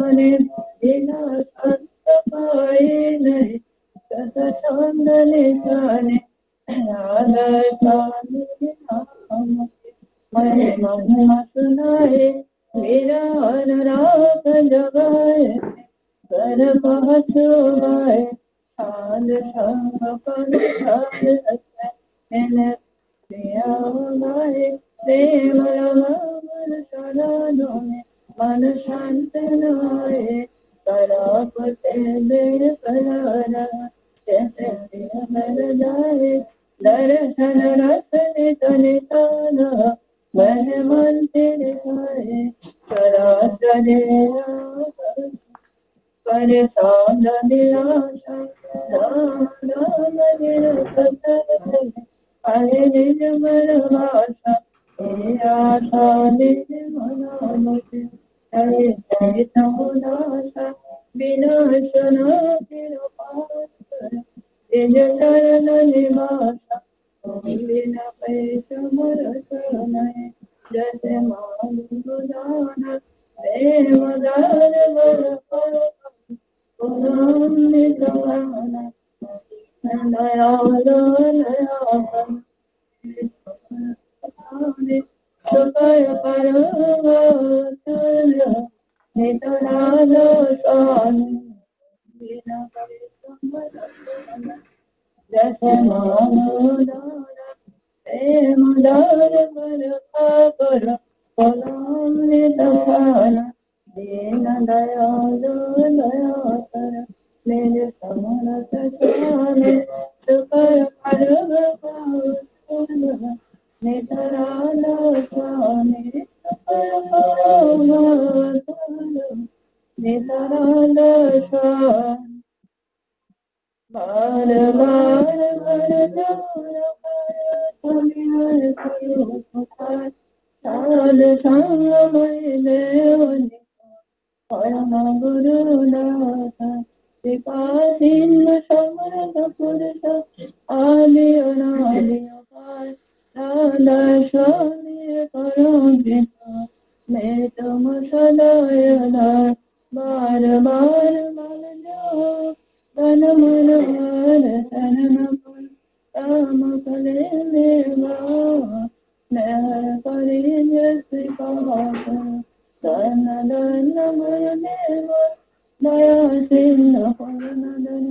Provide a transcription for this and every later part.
जाने बिना संत पाए नहीं सत छंद निशाने राधा स्वामी नाम मैं महिमा सुनाए मेरा अनुराग जगाए कर पहुँचवाए हाल संग पर हाल गाए प्रेम मन शरणों में मन शांत नाए करापते देर करारा जैसे हर जाए दर्शन रस नित निताना वह मन तेरे आए चराचर परेशान निराशा राम राम निरसत हरे निज मन भाषा हे आशा निज मनोमति हरे चैतनाशा विनाशना कृपाकर निज चरण निवासा बिना पैसा नय जैसे मानु दान प्रेम दान बर पुराण सुखय जैसे मानो प्रेम दार पर दीन दयालु दयाकर मेरे समरथ स्वामी सुकर नितराल स्वामी नितराल स्वामी बार बार साल संगमय देवनी परम गुरुदाता विकासिन समर्थ पुरुष आदि अनादि अपार राधा स्वामी करो कृपा मैं तुम सदाय बार बार मन जाओ तन मन शरण राम करे मेवा नहर करे जैसे धन धन मन देव दया सिंह परनदन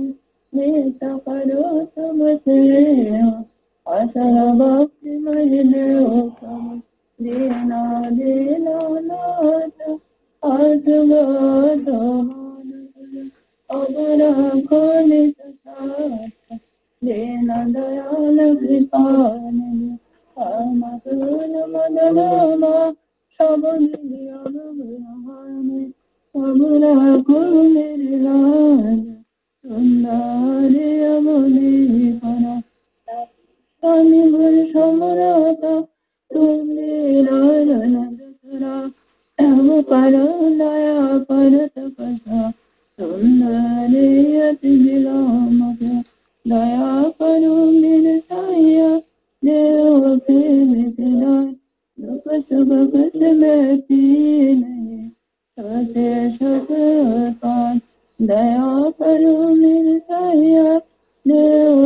नेत करो तुम सेवा असल भक्ति मय देव सब दीना दीना नाथ आज गात अबरा खोलित साथ दीन दयाल कृपाल मदनमा सब नियम ब्रह्म सबरा कुमिराज सुंदर अवनी परा स्वामी गुरु समरथ तुम नारायण दसरा पर दया पर तपसा सुंदर अति विलोम दया करो मेरे साया देव दुख सुख कुछ बैठी नहीं सोते सत दया करो मेरे साया देव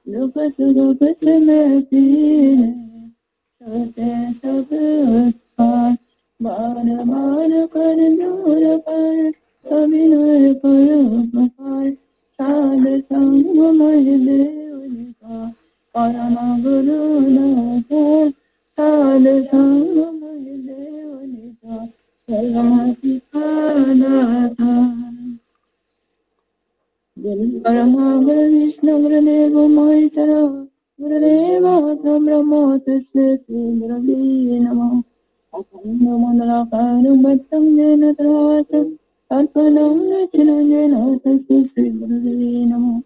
दुख सुख कुछ बैठी नहीं सोते सब बार बार कर दूर पर अभिनय करो प्रकार साध संग मय देवनिका परम गुरुनाथ साध संग मय देवनिका परम पितानाथ परम गुरु विष्णु गुरुदेव महेश्वर गुरुदेव ब्रह्म तस्मै श्री गुरवे नमः अखण्डमण्डलाकारं भक्तं येन त्रासं अर्पणं रचनं तस्मै श्री गुरवे नमः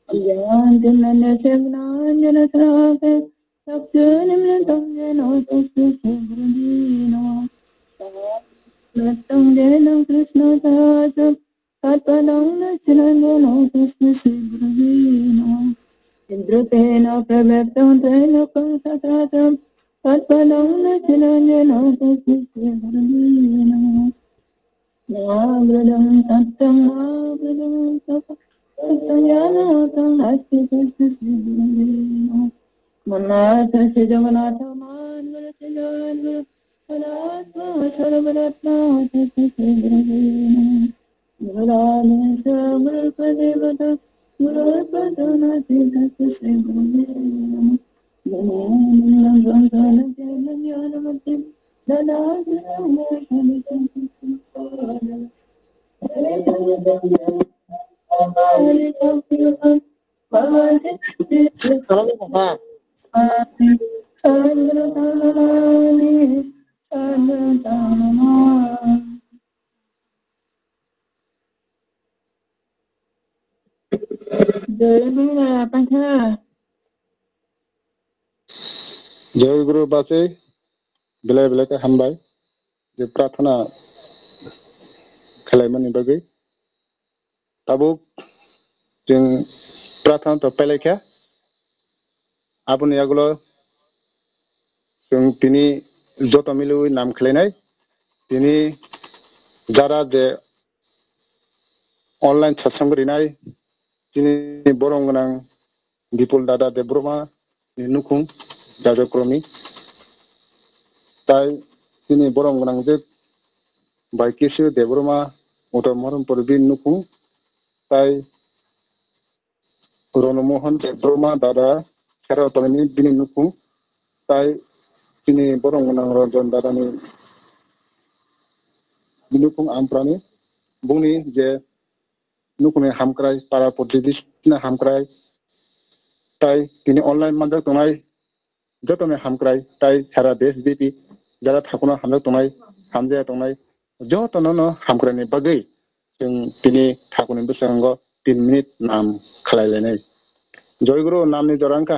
अज्ञानतिमिरस्य ज्ञानाञ्जनशलाकया चक्षुरुन्मिलितं येन तस्मै श्री गुरवे नमः नमस्तं येन कृष्णसहस्रं तत्पदं रचनं तस्मै श्री गुरवे नमः इन्द्रतेन प्रव्यक्तं त्रैलोक्यं सत्रात्रं तत्पदं रचनं तस्मै श्री गुरवे नमः Abradam Tatam Abradam Tatam Asti Manata Sijamanata Manvara Sijamanvara Paratma Sarvaratma Tatasivravena Guralesa Gurpadevata Gurpadana Tatasivravena Janam Santana Janam Dada जय गुरु बासै बेले बेले के हामबाय जे प्रार्थना खालामनायनि बागै दाबो जों प्रार्थना तो पेलायखा आबुनि आगोलाव जों दिनै जत मिलु नाम खालायनाय दिनै जारा जे अनलाइन सात्संगरिनाय दिनै बरं गोनां दिपुल दादा देब्रमा नुखुं दाजक्रमी ताई दिनै बरं गोनां जे बाइकिसु देब्रमा उदमहरम परबी नुखुं ताई रनमोहन देब्रमा दादा खेरावतनि दिनै नुखुं ताई दिनै बरं गोनां रंजन दादानि नुखुं आमप्रानि बुंनि जे नुखुंनि हामक्राय पारा पद्धति हामक्राय ताई दिनै अनलाइन मानजों तंनाय जतने हामक्राय ताई सारा देश बीपी जरा थाकुना हामजों तंनाय हामजाया तंनाय जतनो हामक्रायनि बागै जों दिनै थाकुनि बेसेबांगो 3 मिनिट नाम खालायलायनाय जयगुरु नामनि जरांका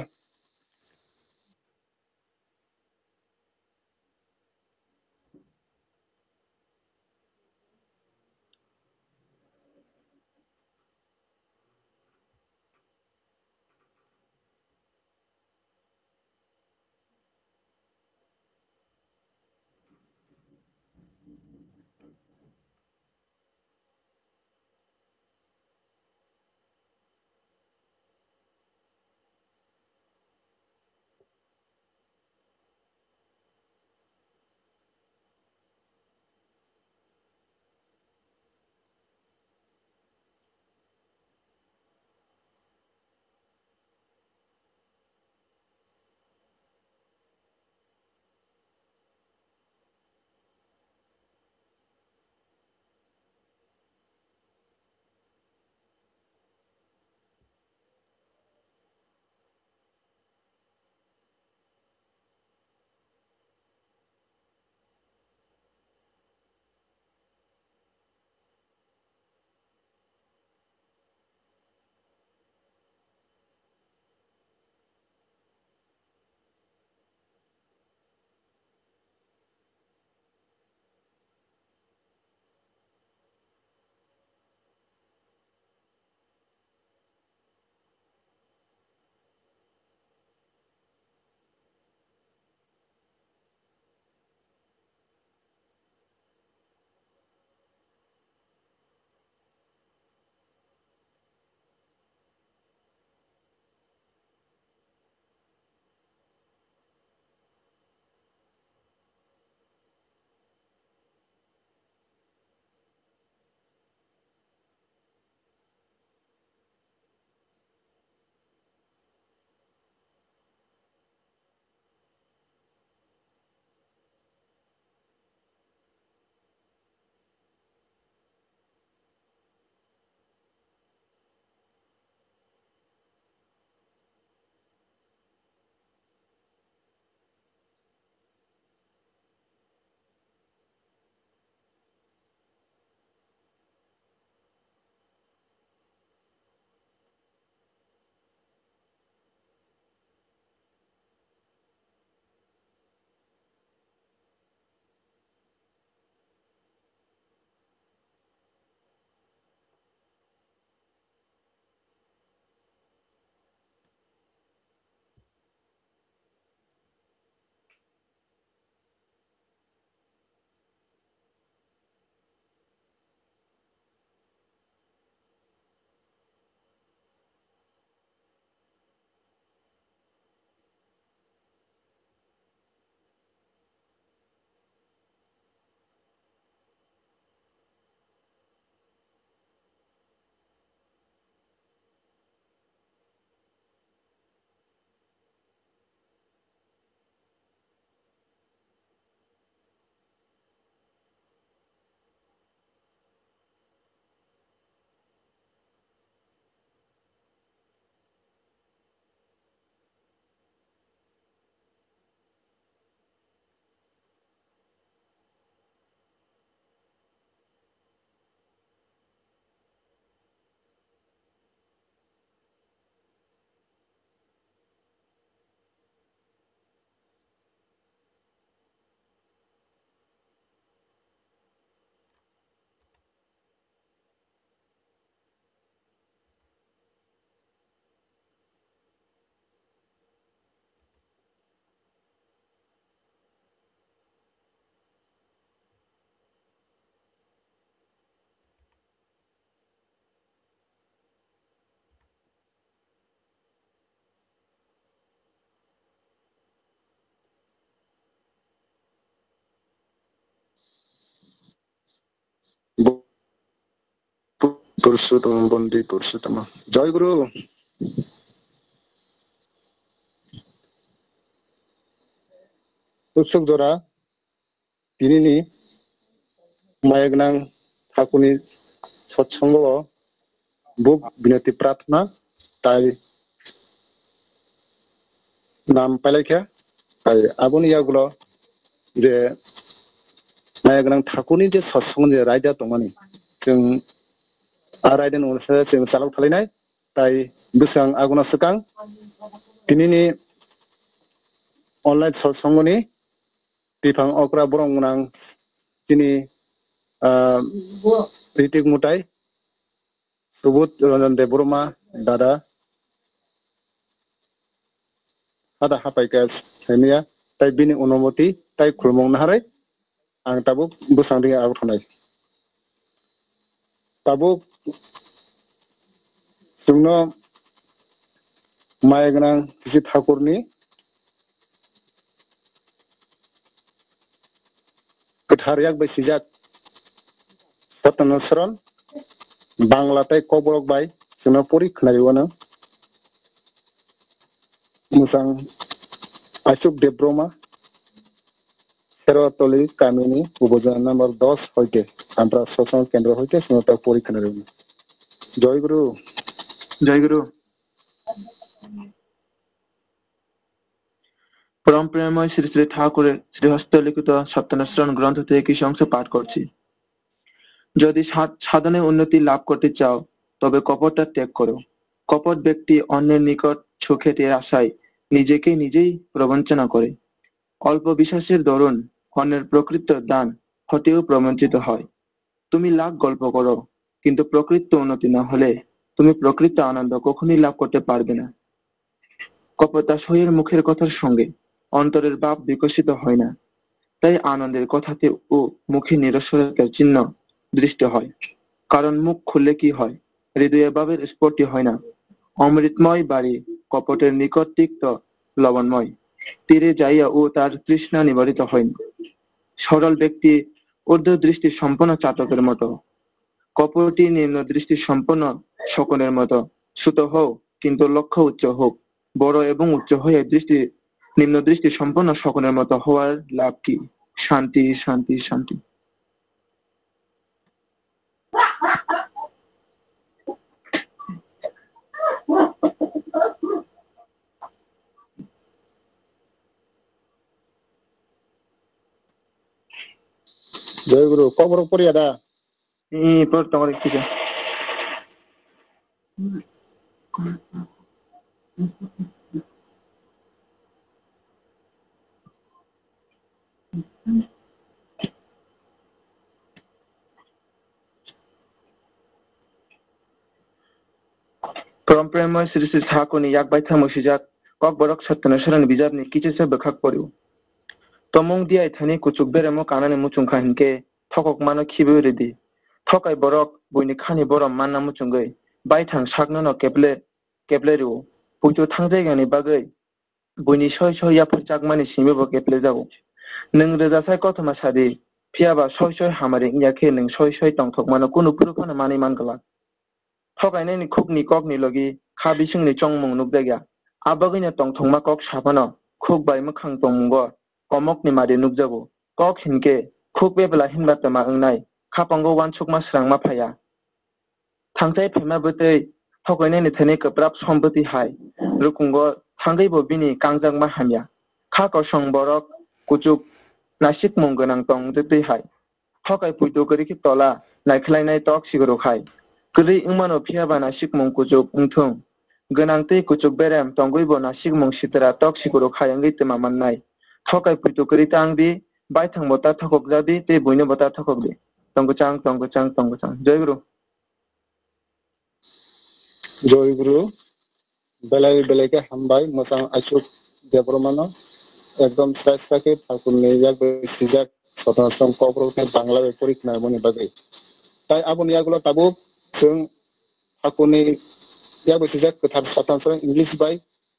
पुरुषोत्तम बंदी पुरुषोत्तम जय गुरु उत्सुक जरा दिनैनि मायागोनां ठाकुरनि सत्संगआव बुक बिनति प्रार्थना ताई नाम पाइलायखा ताई आबुनि यागुलो जे मायागोनां ठाकुरनि जे सत्संग जे रायदा दंमानि जों रायदों उनावसो जों चालाव खालायनाय ताई बेसेबां आगुना सिगां दिनैनि अनलाइन सत्संगनि बिफां अक्रा बरंगोनां दिनै ऋतिक मुथाय सुबुत रंजन देव बरमा दादा हादा हापायका हेनिया ताई बिनि अनुमति ताई खुलुमनो हारै आं ताबो बोसांदि आगथनाय ताबो जोंनो मायागोनां जि ठाकुरनि गोथार याग बैसिजाक सतनसरन बांलाथाय कबरक बाय जोंनो परिखनायवानो मोजां आशुक देब्रमा सेरतली कामिनी उपजना नम्बर 10 হইতে আমরা সৎসঙ্গ কেন্দ্র হইতে শুনতা পরীক্ষা নেব জয় গুরু परम प्रेममय श्री श्री ठाकुर श्री हस्तलिखित सत्यनारायण ग्रंथ থেকে কিছু অংশ পাঠ করছি যদি সাধনে উন্নতি লাভ করতে চাও তবে কপটতা ত্যাগ করো কপট ব্যক্তি অন্যের নিকট সুখের আশায় নিজেকে নিজেই প্রবঞ্চনা করে অল্প বিশ্বাসের দরুন অন্যের প্রকৃত দান হতেও প্রবঞ্চিত হয় তুমি লাখ গল্প করো কিন্তু প্রকৃত উন্নতি না হলে তুমি প্রকৃত আনন্দ কখনোই লাভ করতে পারবে না কপটাশয়ের মুখের কথার সঙ্গে অন্তরের ভাব বিকশিত হয় না তাই আনন্দের কথাতে ও মুখে নিরসরতার চিহ্ন দৃষ্ট হয় কারণ মুখ খুললে কি হয় হৃদয়ে ভাবের স্ফূর্তি হয় না অমৃতময় বাড়ি কপটের নিকট তিক্ত লবণময় তীরে যাইয়া ও তার তৃষ্ণা নিবারিত হয় না সরল ব্যক্তি ঊর্ধ্ব দৃষ্টি সম্পন্ন চাতকের মতো কপটি নিম্ন দৃষ্টি সম্পন্ন শকুনের মতো সুত হোক কিন্তু লক্ষ্য উচ্চ হোক বড় এবং উচ্চ হয়ে দৃষ্টি নিম্ন দৃষ্টি সম্পন্ন শকুনের মতো হওয়ার লাভ কি শান্তি শান্তি শান্তি জয় গুরু কবর পড়িয়া দা পর তোমার ঠিক আছে परम प्रेममय श्री श्री ठाकुरनि याक बायथा मुसिजाक कक बरक सत्यनारायण बिजाबनि किचिसा बखाक पड़िउ तमंग दियाय थानि कुचुक बेरेमो कानानि मुचुंखा हिनके थकक मानो खिबो रेदि थकाय बरक बयनि खानि बरम मानना मुचुंगै बायथां सागनो केप्ले केप्लेरिउ पुइतु थांजायगानि बागै बयनि सय सय याफोर जागमानि सिमबो केप्ले जागौ नों रोजासाय कथमा सादि फियाबा सय सय हामारि इयाखे नों सय सय तंथक मानो कुनु पुरुफानो मानि मानगला थकायनायनि खुगनि कगनि लगी खाबिसिंनि चंमुं नुगदाया आबागैनो तंथंमा कग साफानो खुग बाय मोखां तंमुंगो कमकनि मादि नुगजागौ कग हिनके खुग बेबला हिनबातमा ओंनाय खापांगो वानसुकमा स्रांमा फाया थांथाय फैमा बोतै थकायनायनि थने कप्राब सम्पति हाय रुकुंगो थांगैबो बिनि कांजांमा हामिया खाको संबरक कुचुक नासिक मुं गोनां तं दै हाय थकाय पुइतो गरिखि तला नायखलायनाय तक सिगरखाय गरै उमानो फियाबा नासिक मुं कुचुक उंथुं गोनांतै कुचुक बेराम तंगैबो नासिक मुं सितरा तक सिगरखाय अंगै तमा माननाय थकाय पुइतो गरिता आंदि बायथां बता थकक जादि ते बयनो बता थकक दि तंगचां जय गुरु बेलाय बेलायके हामबाय मोजां आशुक देब्रमानो एकदम स्राय ठाकुरनि याक बैसिजाक सतनारायण कबरक बांला परिखना मनि बागै ताई आबुनि यागुलो ताबो जों ठाकुरनि याक बैसिजाक गोथार सतनारायण इंग्लिश बाय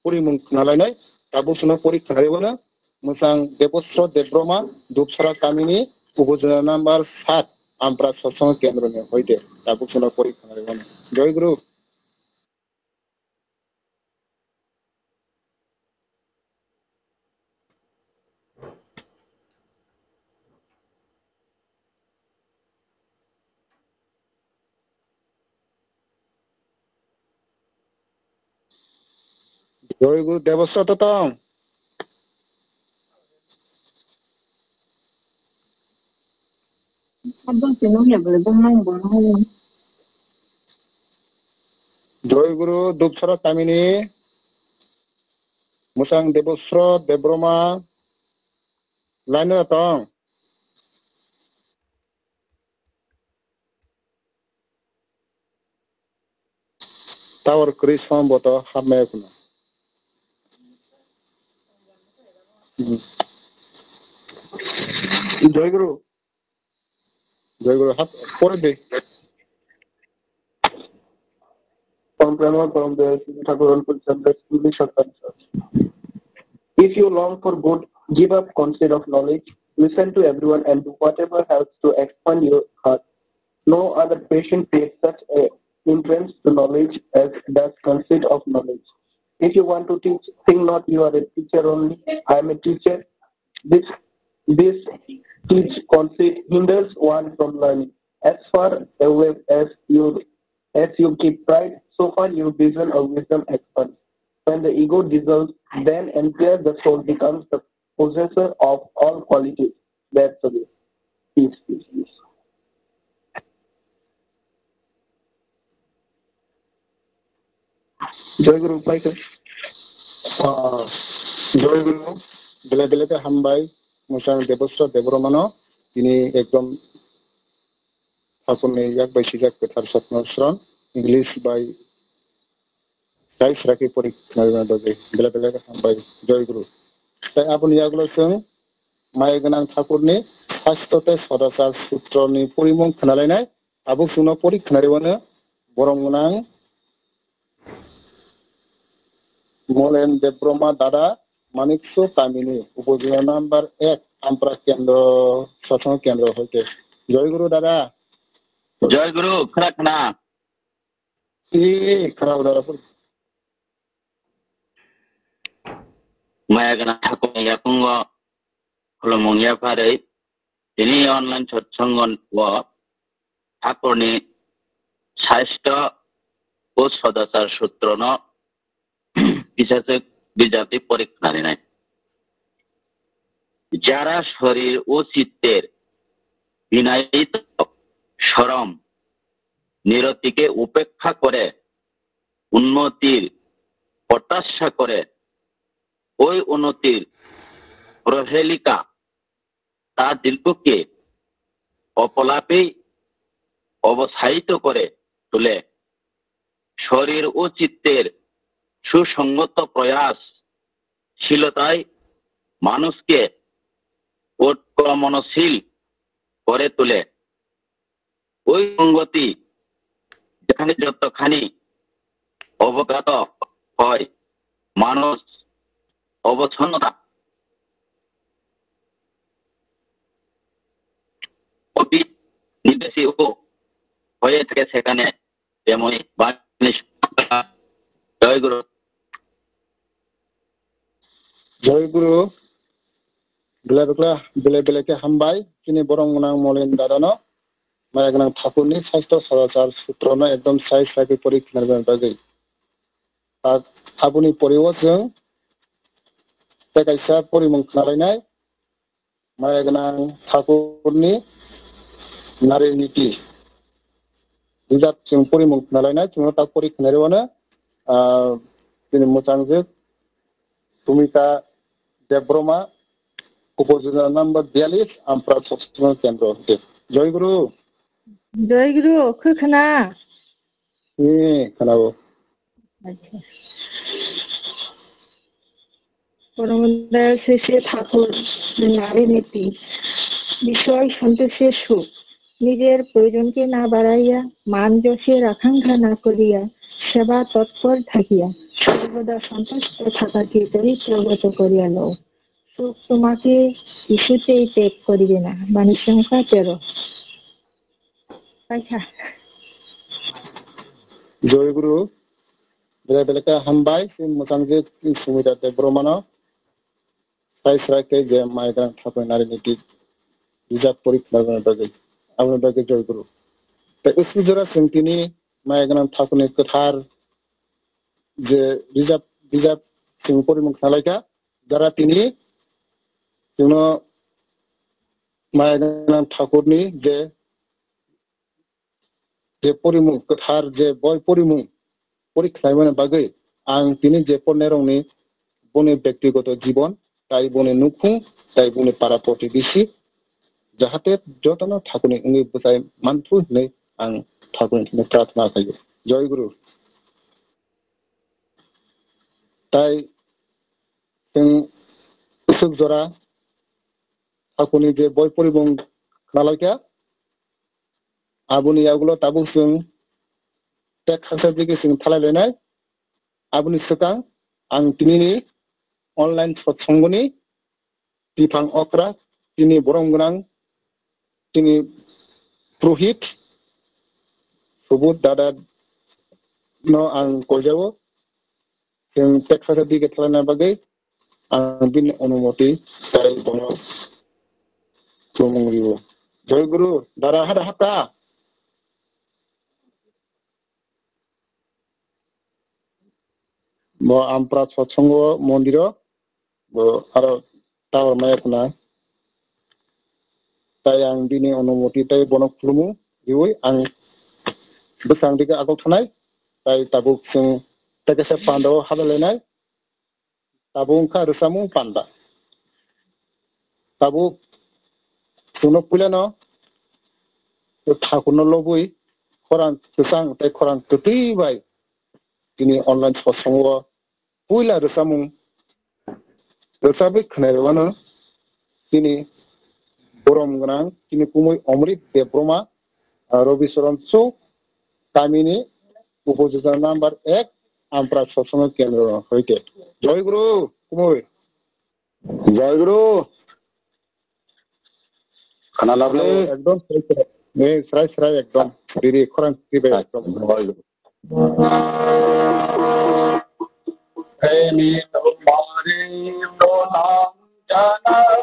परिमुं नालायनाय ताबो सुनो परिखनायवानो मोजां देबस्र देब्रमा दुबसरा गामिनि उपजना नम्बर 7 আমরা সৎসঙ্গ কেন্দ্র হইতে তাবুক শোনা পরীক্ষা নেবেন। জয় গুরু। জয় গুরু দেবস্বত তং। Abang sino ya boleh bang bang. জয় গুরু দুপসরা কামিনী মুসাং দেবস্র দেব্রমা লাইন তং তাওর ক্রিস সম্ভবত হামে কোনো জয় গুরু হাত পরে দে। If you long for good, give up concept of knowledge, listen to everyone and do whatever helps to expand your heart. No other patient pays such a entrance to knowledge as does conceit of knowledge. If you want to teach, think not you are a teacher only, I am a teacher. This teach conceit hinders one from learning. As far away as you keep pride, so far your vision of wisdom expands. When the ego dissolves, then entire the soul becomes the possessor of all qualities. That's the way. Peace, peace, peace. জয় গুরু পাইছে। জয় গুরু বেলে বেলেতে হামবাই মুসাং দেবস্র দেব্রমান তিনি একদম ঠাকুরনি এক by সিজাক পেথার সৎনশ্রণ English by rice রাখি পরীক্ষা দে বেলে বেলে হামবাই জয় গুরু। তাই আপনি ইয়াগুলো जों মায় गोनां ঠাকুরনি শাস্ত্রতে সদাচার সূত্রনি পরিমং खोनालायनाय आबुक सुनो परीक्षा नारिवानो बरं गोनां मोलेन देब्रमा दादा मानिकसो कामिनी उपजिला नाम्बार 1 आमप्रा केंद्र सत्संग केंद्र हইতে। जय गुरु दादा। जय गुरु खोनाखोना खोनाबो दादाफोर माया गोनां ठाकुरनि याकुंग खुलुमंगिया फारै दिनै अनलाइन सत्संग ठाकुरनि साहित्य ও সদাচার সূত্রন পিছাতে বিজাতি পরীক্ষা নেয় যারা শরীর ও চিত্তের বিনায়িত শরম নিরতিকে উপেক্ষা করে উন্নতির প্রত্যাশা করে ওই উন্নতির প্রহেলিকা তা দিলকে অপলাপেই অবসায়িত করে তোলে। শরীর ও চিত্তের সুসংগত প্রয়াসশীলতায় মানুষকে উৎক্রমণশীল করে তোলে। ওই সঙ্গতি যেখানে যতখানি অবগত হয় মানুষ অবচ্ছন্নতা অতি নিবেশী হয়ে থাকে সেখানে তেমনি জয় গুরু। जय गुरु बेले बेलेके हामबाय दिनै बरं गोनां मलेन दादानो माया गोनां ठाकुरनि साहित्य सदाचार सूत्रनो एकदम साइज राखि परीक्षा नारिबाय आबुनि परिबो जों जायगायसा परिमं खोनालायनाय माया गोनां ठाकुरनि नारि नीति बिजाब जों परिमं खोनालायनाय जों ता परीक्षा नारिबानो दिनै मोजांजों भूमिका देब्रमा उपजिला नम्बर 42 आमप्रा सत्संग केंद्र हইতে। जय गुरु। जय गुरु खोना खोनाबो। परमदयाल श्री श्री ठाकुर नारी नीति বিষয় সন্তোষের সুখ নিজের প্রয়োজনকে না বাড়াইয়া মান যশের আকাঙ্ক্ষা না করিয়া সেবা তৎপর থাকিয়া সর্বদা সন্তুষ্ট থাকাকে চরিত্রগত করিয়া লও। সুখ তোমাকে কিছুতেই ত্যাগ করিবে না। বাণী সংখ্যা 13। Baiklah. Joy Guru, bila hambai si musangje sumida te bromana, saya serai je maidan thapoi nari niti bijak porik lagan bagi, awal bagi Joy Guru. Te usi jora sengkini maidan thapoi kethar je bijak sing pori mungsalaka, jara tini जोंनो माइगोनां ठाकुरनि जे परिमुं गोथार जे बय परिमुं परिख्लायमोन बागै आं तिनि जे पनेरंनि बनि व्यक्तिगत जीवन ताई बनि नुखुं ताई बनि पारा प्रतिबिसि जाहाथे जतन ठाकुरनि उंगि बुजाय मानथु नै आं ठाकुरनि प्रार्थना खायो जय गुरु ताई जों उसुक जरा ठाकुरनि जे बय परिमुं खालायका आबुनि आगुलो ताबुं जों टेक सार्टिफिकेशन थालायलायनाय आबुनि सिगां आं दिनैनि अनलाइन सत्संगनि बिफां अक्रा दिनै बरं गोनां दिनै पुरहित सुबुत दादा न आं गजावो जों टेक सार्टिफिकेट थालायनाय बागै आं बिनि अनुमति दाय दङ जमुंरिबो जय गुरु दारा हादा हाता bo ampra satsongo mondiro bo aro tawar mayakna tai ang dini onumoti tai bonok khulumu riui ang besang diga agok thanai tai tabuk sing takese pando hadalenai tabung kha rusamu panda tabuk sunok puleno thakurno lobui khorang besang tai khorang tutui bai dini online satsongo puila rusamu rusabi khnairwano dini borom gonang dini kumui omrit debroma robi soron su kamini উপযোজনা number 1 আম্প্রা সৎসঙ্গ কেন্দ্র হইতে জয় গুরু কুমই জয় গুরু খানা লাগলে একদম সরাই একদম দিদি খরান দিবে একদম জয় গুরু প্রেমী তোমারে প্রণাম জানাই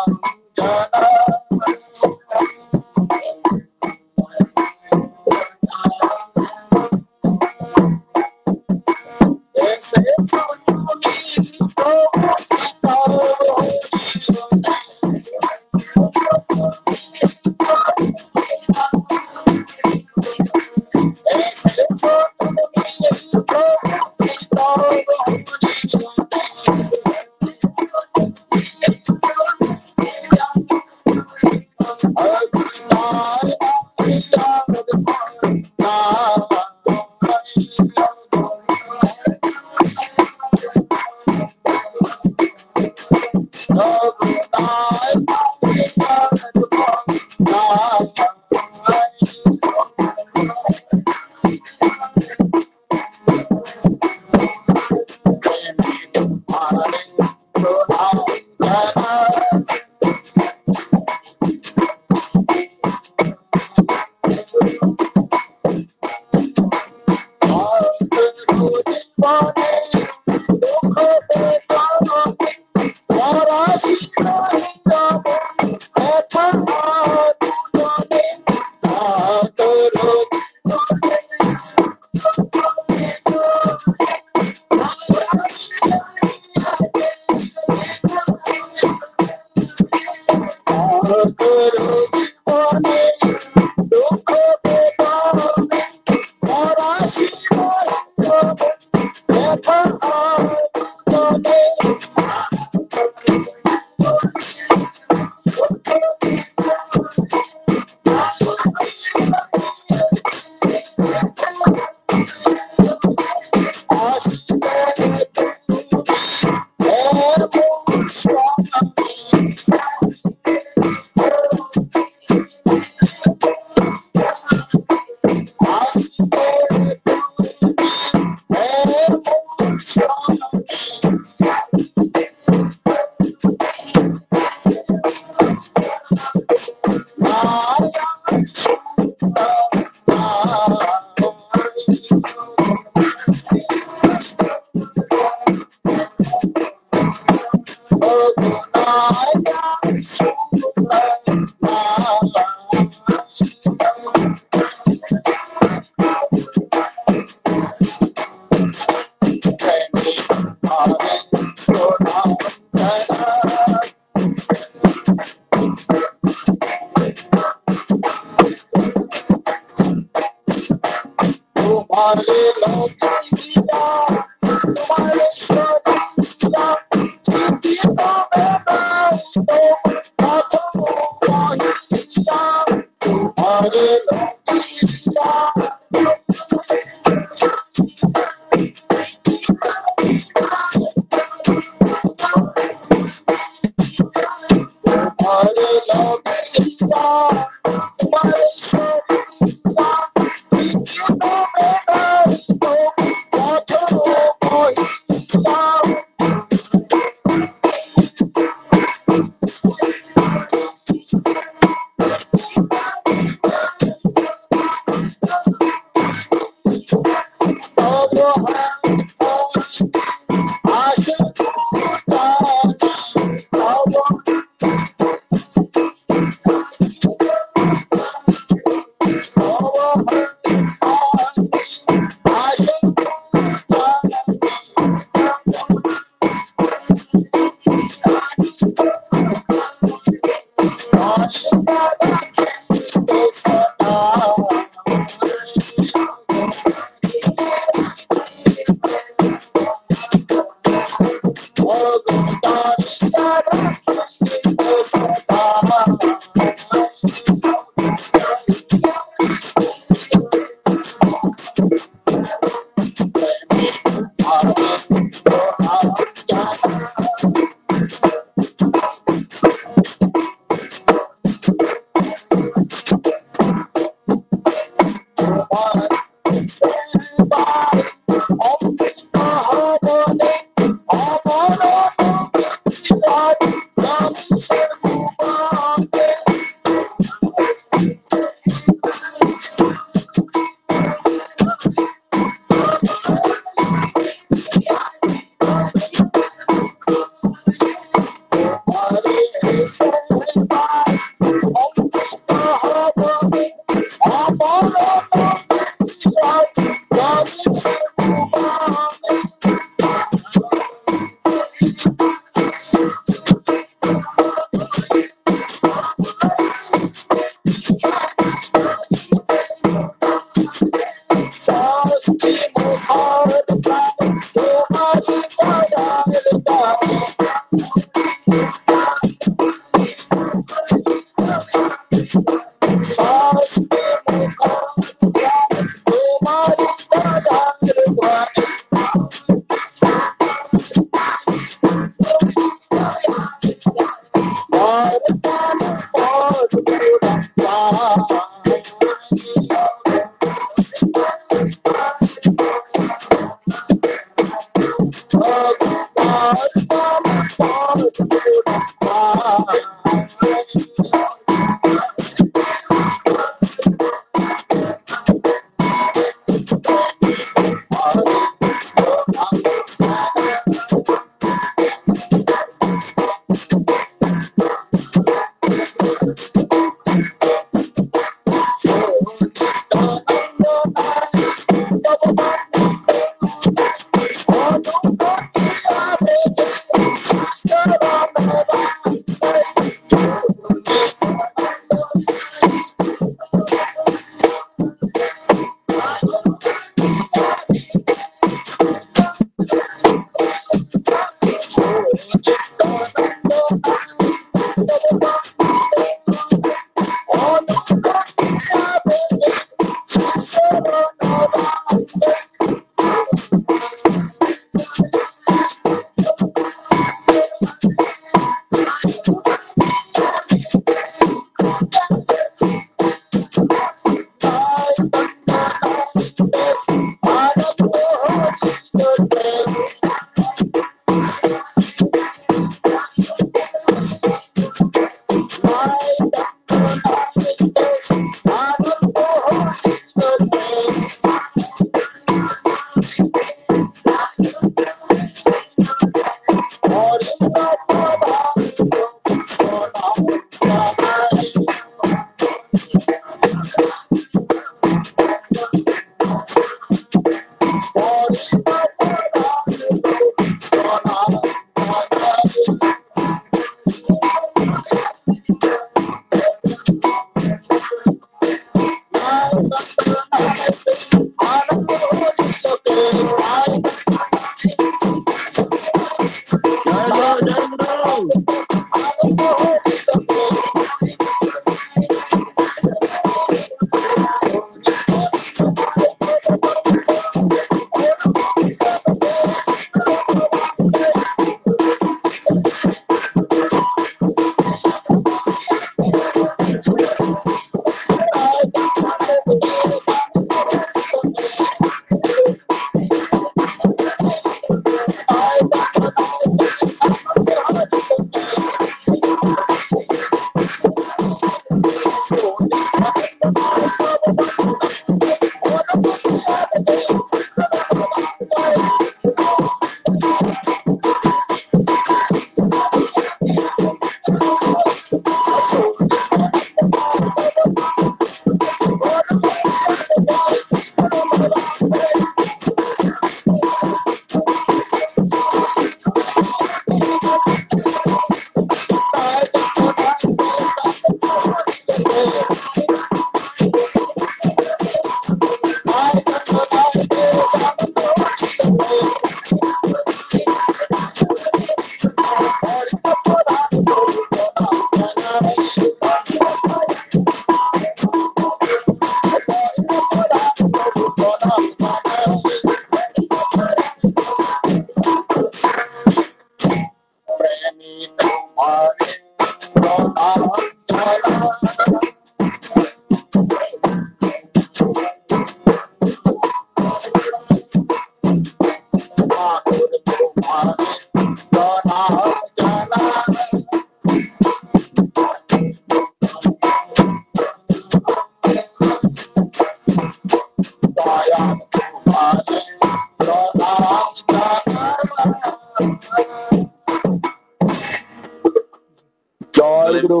জয় গুরু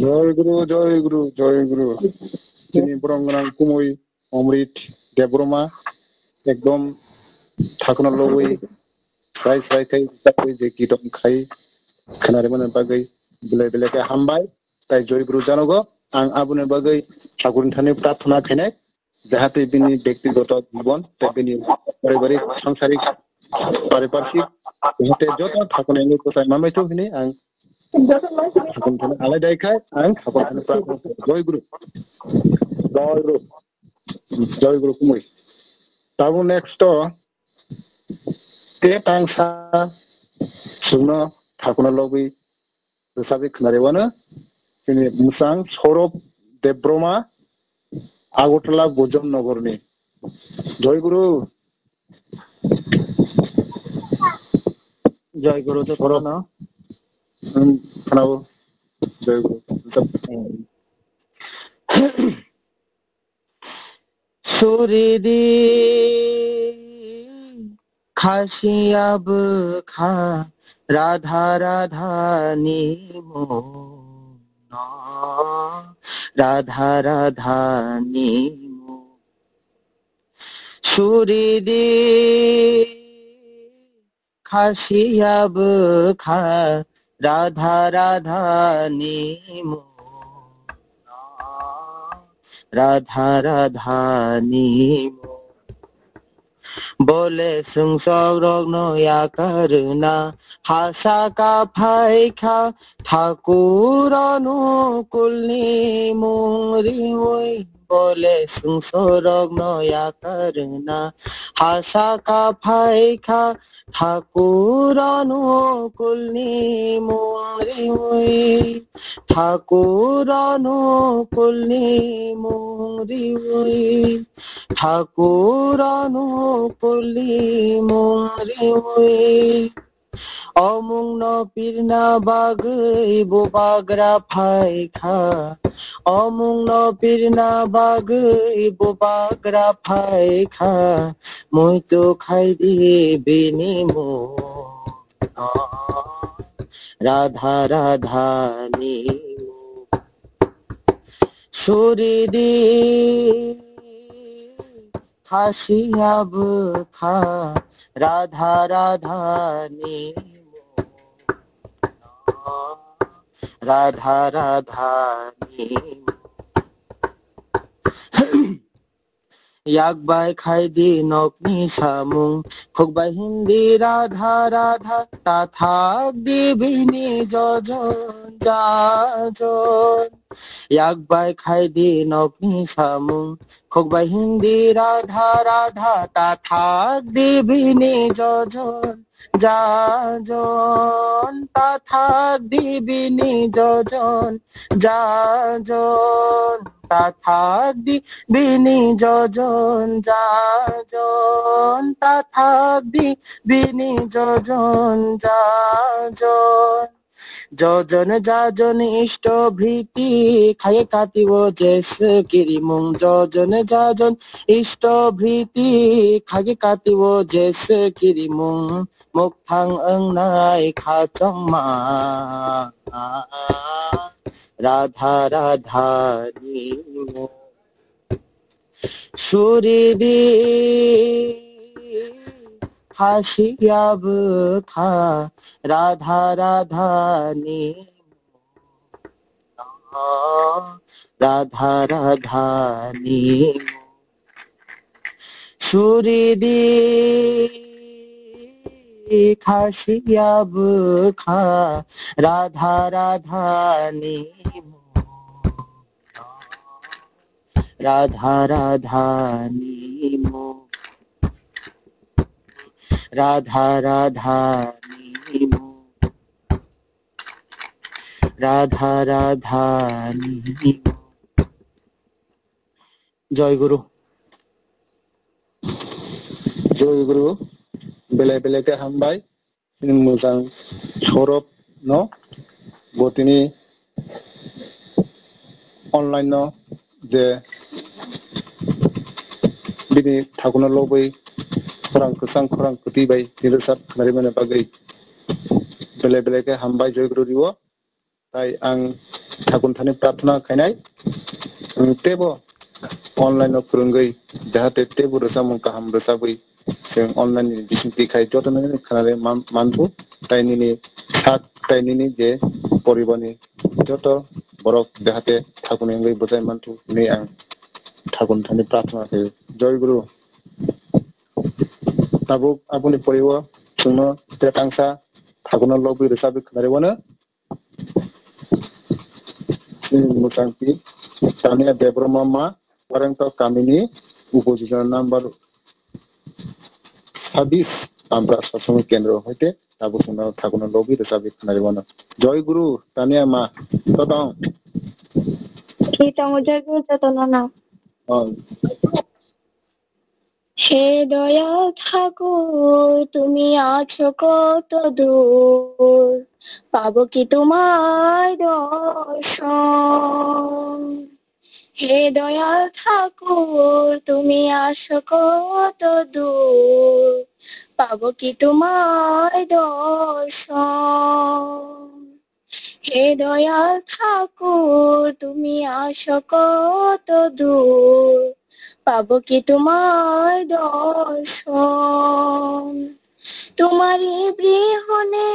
জয় গুরু জয় গুরু জয় গুরু তিনি বরংগনাं কুমৈ অমৃত দেবব্रमा একদম थाखोना लुबै राय सायखाय जाय जे कीटन खाय खोनानो बागै बेले बेलेके हामबाय ताय जय गुरु जानगो आं आबुनि बागै ठाकुरनि प्रार्थना खायनाय जाहाथे बिनि व्यक्तिगत जीवन बिनि पारिबारिक सांसारिक पारिपार्श्विक जाहाथे जत ठाकुरनि गसाय मामायथो होनि आं ठाकुरनि आलायदायखाय आं ठाकुरनि प्रार्थना जय गुरु जय गुरु कुमै ताबो नेक्स्ट ते टांसा सुनो ठाकुरना लुबै रोसाबि खोनारेवानो जोंनि मुसां सौरभ देबब्रमा आगरतला गोजम नगरनि जय गुरु तो खोनानो खोनाबो जय गुरु सुरिदी खासियाबो खा राधा राधानि मन राधा राधानि मन सुरिदी खासियाबो खा राधा राधानि मन राधा राधानि बोले संसारनो या करना हासा का फाइखा ठाकुर अनुकूलनि मुंगरी ओय बोले संसारनो या करना हासा का फाइखा ठाकुर अनुकूलनि मुंगरी ओय ठाकुर अनुकूलनि मुंगरी ओय ठाकुर अनुकूलनि मुंगरी ओय अमुं न पिरना बागै बोबाग्रा फाइखा अमुं न पिरना बागै बोबाग्रा फाइखा मुइतो खाइदि बिनि मन राधा राधानि सुरिदी खासियाबो खा राधा राधानि राधा राधानि याकबाय खायदि नकनि सामुं खुगबाय हिंदी राधा राधा ताथाक दिबिनि जजन जाजन याकबाय खायदि नकनि सामुं खुगबाय हिंदी राधा राधा ताथाक दिबिनि जजन जाजन ताथाक दिबिनि जजन जाजन ताथाक दिबिनि जजन जाजन ताथाक दिबिनि जजन जाजन जजन जाजन इष्ट भीति खाये कातिवो जेस किरिमुं जजन जाजन इष्ट भीति खाये कातिवो जेस किरिमुं मुक्तां अंनाय खाचंमा राधा राधानि सुरिदी खासियाबो खा राधा राधानि राधा राधानि सुरिदी खासियाबो खा राधा राधानि राधा राधानि राधा राधानि राधा राधानि जय गुरु। जयगुरु बेले बेलेके हामबाय मोजां सरब न गतिनि अनलाइन जे बिनि थागुना लबै खरां खोसां खरां खोथिबाय निरसाद नारिमाने बागै बेले बेलेके हामबाय जयगुरु रिव ताई आं थागुन थानि प्रार्थना खायनाय तेबो अनलाइन फोरोंगै जाहाथे तेबो रसा मन गाहाम रसाबै जों अनलाइन बिसिंथि खाय जतन खानानै मानथु ताइनिनि सात ताइनिनि जे परिबारनि जत बरक जाहाथे थागुन एंगै बजाय मानथु नै आं थागुन थानि प्रार्थना खायो जयगुरु ताबुक आबुनि परिबो सुंनो तेतांसा थागुना लबै रसाबै खानारिवानो मुसांति Tania देब्रमामा Warangto kami ini upozisi number 26 আমরা সবসময় কেন্দ্র হইতে তাবো শুনা থাকুন লবি রসাবি নারিবানা জয় গুরু তানিয়া মা ততং কীর্তন জয় গুরু চেতনা হে দয়াল ঠাকুর তুমি আছো কত দূর পাবো কি তোমার দর্শন হে দয়াল ঠাকুর তুমি আসো কত দূর পাবো কি তোমার দর্শন হে দয়াল ঠাকুর তুমি আসো কত দূর পাবো কি তোমার দর্শন তোমারই বৃহনে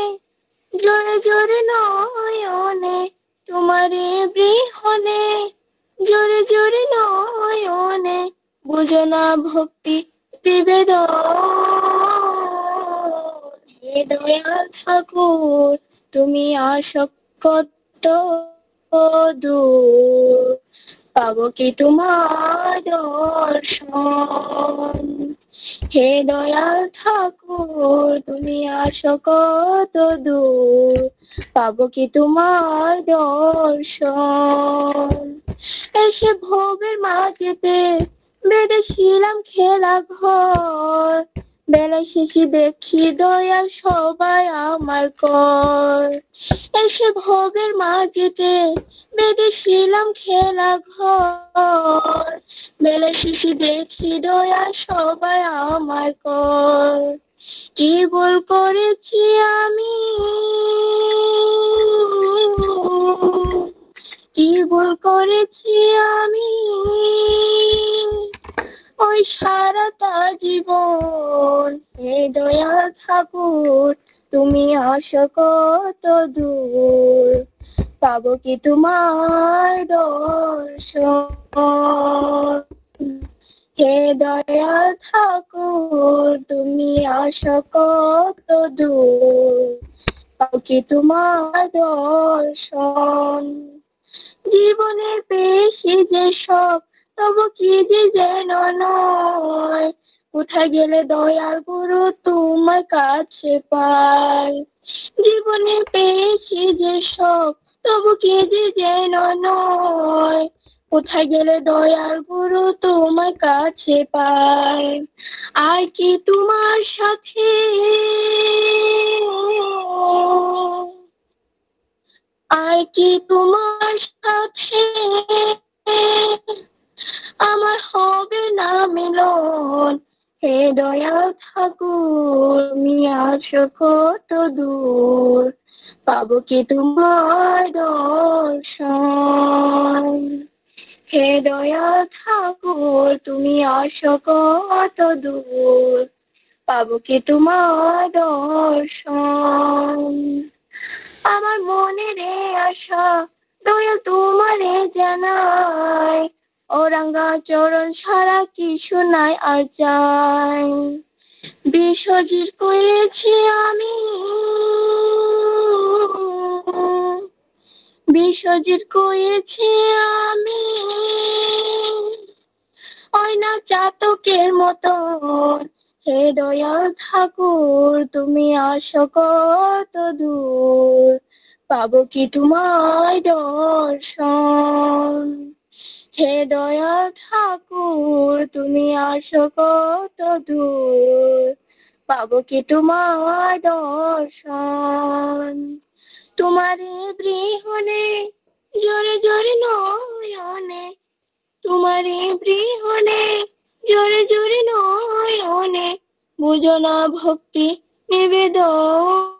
জোরে জোরে নয়নে তোমারই বৃহনে জোরে জোরে নয়নে বুঝো না ভক্তি বিবেদন হে দয়াল ঠাকুর তুমি আসো কত দূর পাবো কি তোমার দর্শন হে দয়াল ঠাকুর তুমি আসো কত দূর পাবো কি তোমার দর্শন এসে ভোগের মাঝেতে বেঁধেছিলাম খেলা ঘর বেলা শেষে দেখি দয়াল সবাই আমার কর এসে ভোগের মাঝেতে বেঁধেছিলাম খেলা ঘর বেলা শেষে দেখি দয়াল সবাই আমার কর কি ভুল করেছি আমি কি ভুল করেছি আমি ওই সারাটা জীবন হে দয়াল ঠাকুর তুমি আসো কত দূর পাবো কি তোমার দর্শন হে দয়াল ঠাকুর তুমি আসো কত দূর পাবো কি তোমার দর্শন জীবনে পেয়েছি যে সব তবু কি যে যেন নয় কোথায় গেলে দয়াল গুরু তোমার কাছে পাই জীবনে পেয়েছি যে সব তবু কি যে যেন নয় কোথায় গেলে দয়াল গুরু তোমার কাছে পাই আর কি তোমার সাথে আর কি তোমার সাথে আমার হবে না মিলন হে দয়াল ঠাকুর তুমি আসো কত দূর পাবো কি তোমার দর্শন হে দয়াল ঠাকুর তুমি আসো কত দূর পাবো কি তোমার দর্শন আমার মনের আশা দয়াল তোমারে জানাই ওরাঙ্গা চরণ ছাড়া কিছু নাই আর চাই বিসর্জিত করেছি আমি বিসর্জিত করেছি আমি ওই না চাতকের মতন হে দয়াল ঠাকুর তুমি আসো কত দূর পাবো কি তোমার দর্শন হে দয়াল ঠাকুর তুমি আসো কত দূর পাবো কি তোমার দর্শন তোমারে বৃহনে জোরে জোরে নয়নে তোমারে বৃহনে জোরে জোরে নয়নে বুঝো না ভক্তি নিবেদন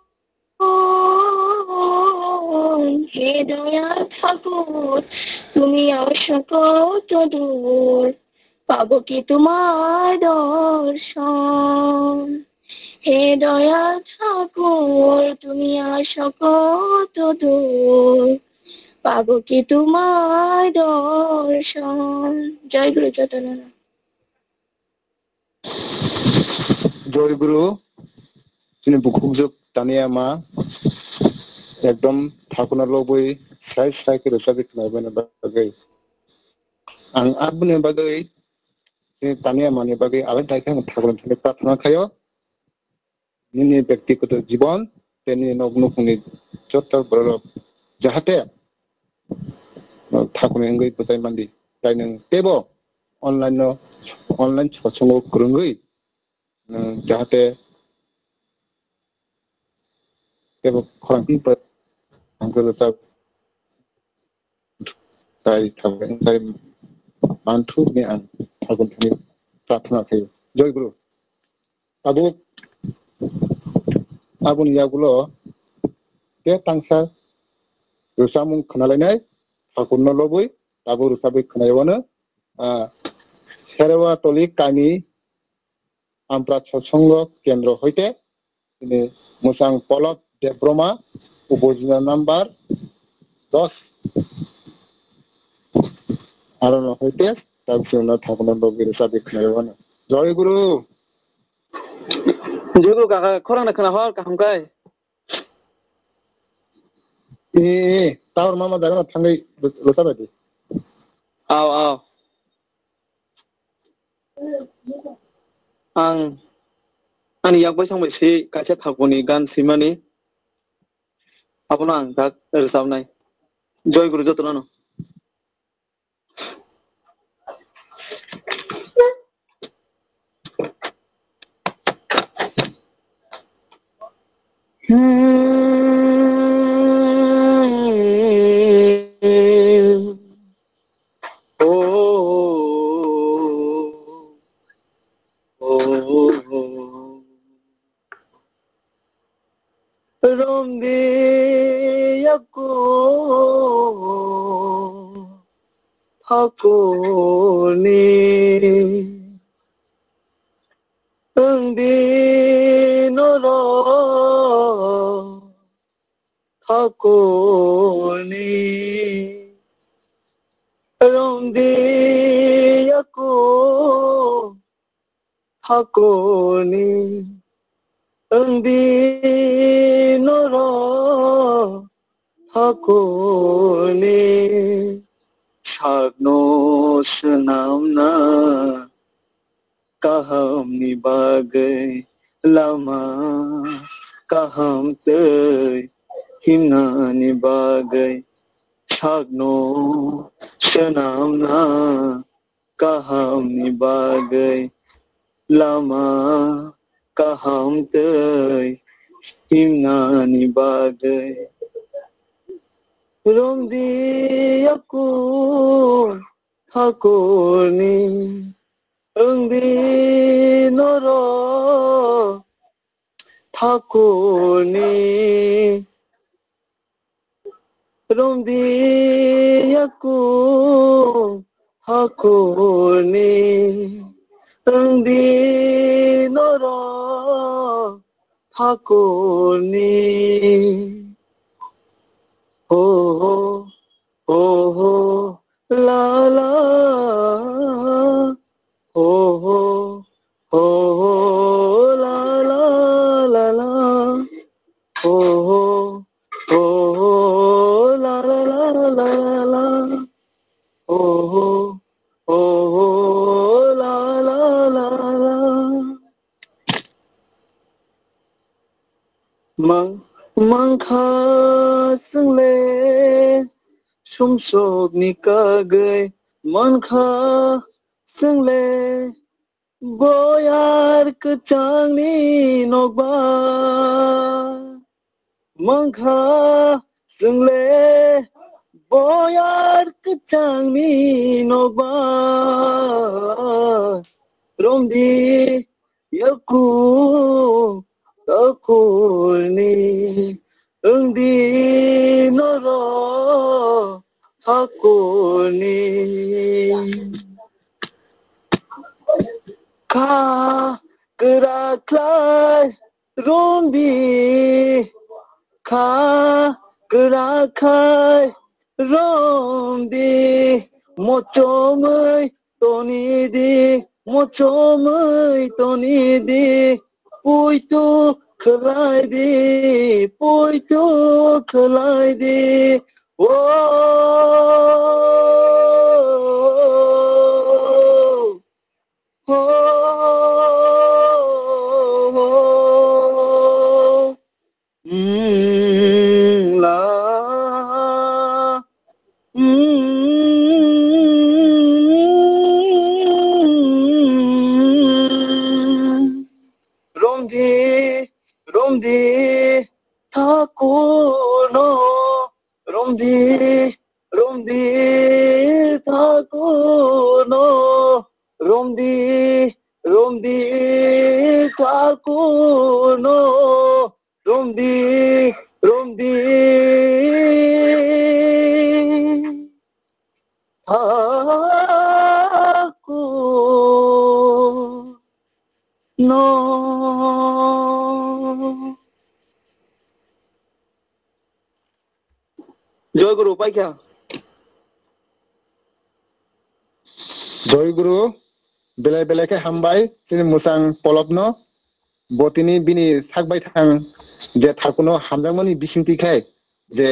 হে দয়াল ঠাকুর তুমি আসো কত দূর পাবো কি তোমার দর্শন হে দয়াল ঠাকুর তুমি আসো কত দূর পাবো কি তোমার দর্শন জয় গুরু চৈতন্য জয় গুরু जोंनि बुखुंजोब दानिया मा एकदम थाकुना लबोय स्राय स्राय के रोसा बिखनायबानो बागै आं आबुने बागै दानिया माने बागै आलाय दायखां थाकुना थाखाय प्रार्थना खायो निनि व्यक्तिगत जीवन तेनि नगनुखुनि जत्ता बर जाहाथे थाकुना अंगै बदाय मानदि दायनों तेबो ऑनलाइन सत्संग फोरोंगै जाहाथे तेबो खरांथिफोर आंगोलता दाय थाबाय दाय मानथुनि आं थागोननि प्रार्थना खायो जय गुरु आबुनि यागुलो ते तांसा रोसामुं खोनालायनाय थाकुननो लबोय आबु रोसाबै खोनायावनो सेरेवा तलि कानि आमप्रा सत्संग केन्द्र हইতে ini musang polot debroma उपजिना नाम्बार 10 आरो हইতে ताबसिना थाकुना लबोय रोसाबै खोनायावनो जय गुरु काका खरांना खोनाहर काहामखाय टावर मामा जागोन थांगै रोसाबायदि आव आंनि यागबाय सांबायसै कासे थाकुनि गान सैमानि आपना आं दा रोजाबनाय जय गुरु जतनानो Hakuni Undi Noro Hakuni Undi Yaku Hakuni Undi Noro Hakuni Sagno senamna kaham ni bagai lama kaham tei himna ni bagai sagno senamna kaham ni bagai lama kaham tei himna ni bagai Romdi aku hakuni Romdi noro hakuni Romdi aku hakuni Romdi noro hakuni Oh, oh, oh, la la. Oh, oh, oh, la la la la. Oh, oh, la la la la la. Oh, oh, la la la la. Mangkha sung le sum sok ni ka gay Manka Single Boyar Kachangni Nogba Manka Single Boyar Kachangni Nogba Romdi Yaku Takulni Undi Noro Takulni Ka Keraklai Romdi Ka Kerakai Romdi Mochomai Tonidi Mochomai Tonidi Puitu Kalaidi Puitu Kalaidi Oh Oh, la, Romdi, Romdi, Thakuno, Romdi, Romdi, Thakuno, Romdi, Romdi, Thakuno, Romdi, Romdi, Thakuno. জয় গুরু পাইকা Joy Guru, belai belai ke hambai, sini musang polopno, botini bini sakbai thang, je thakuno hamjangmani bisinti khai, je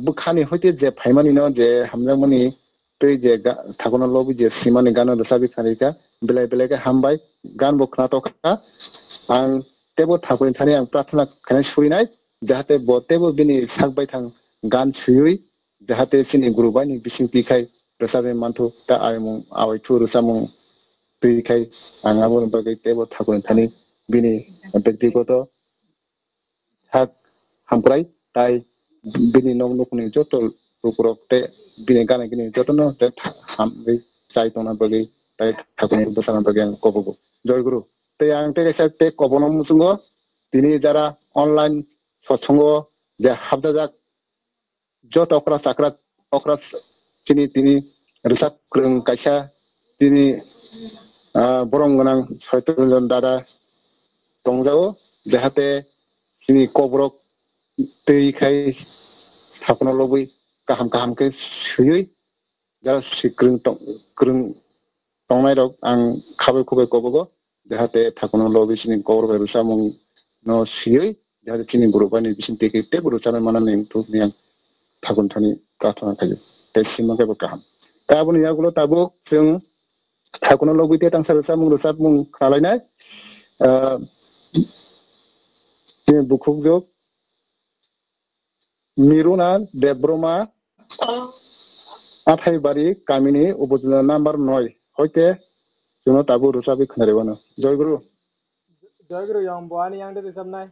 bukhani hoite je phaimani no je hamjangmani tui je thakuno lobi je simani gano dosabi kharika, belai belai ke hambai, gan bokna toka, ang tebo thakuni thani ang prarthana khanai surinai, jahate bo tebo bini sakbai thang gan suyui, jahate sini guru bani bisinti khai, dosabi mantu ta aimung awai tu rusamung tui khai, ang abon bagai tebo thakuni thani bini ব্যক্তিগত থাক হামপ্রাই তাই bini nong nukuni joto rukurokte bini gana gini joto no te hamri sai tona bagi tai thakuni bosana bagi ang kobogo joy guru te ang te kaisa te kobono musungo tini jara online satsongo je habdajak joto okra sakrat okra tini risak krung kaisa tini borong ganang 6 জন dada tongjao jahate sini kobrok tei khai thakuno lobui kaham kaham ke suyui jara sikrung tongnai rok ang khabai khubai kobogo jahate thakuno lobi sini kobrok rusamung no suyui jahate sini gurubani bisin teke te gurusana manane tu niang thakun thani prathana khayo te simake kaham tabun yagulo tabuk jeng thakuno lobui te tangsa rusamung rusapmung khalainai bukhuk jok Miruna Debroma Athaibari Kamini Ubudula number 9 hoite juno tabu rusabi khnarewano Joy Guru yang buani yang de samnai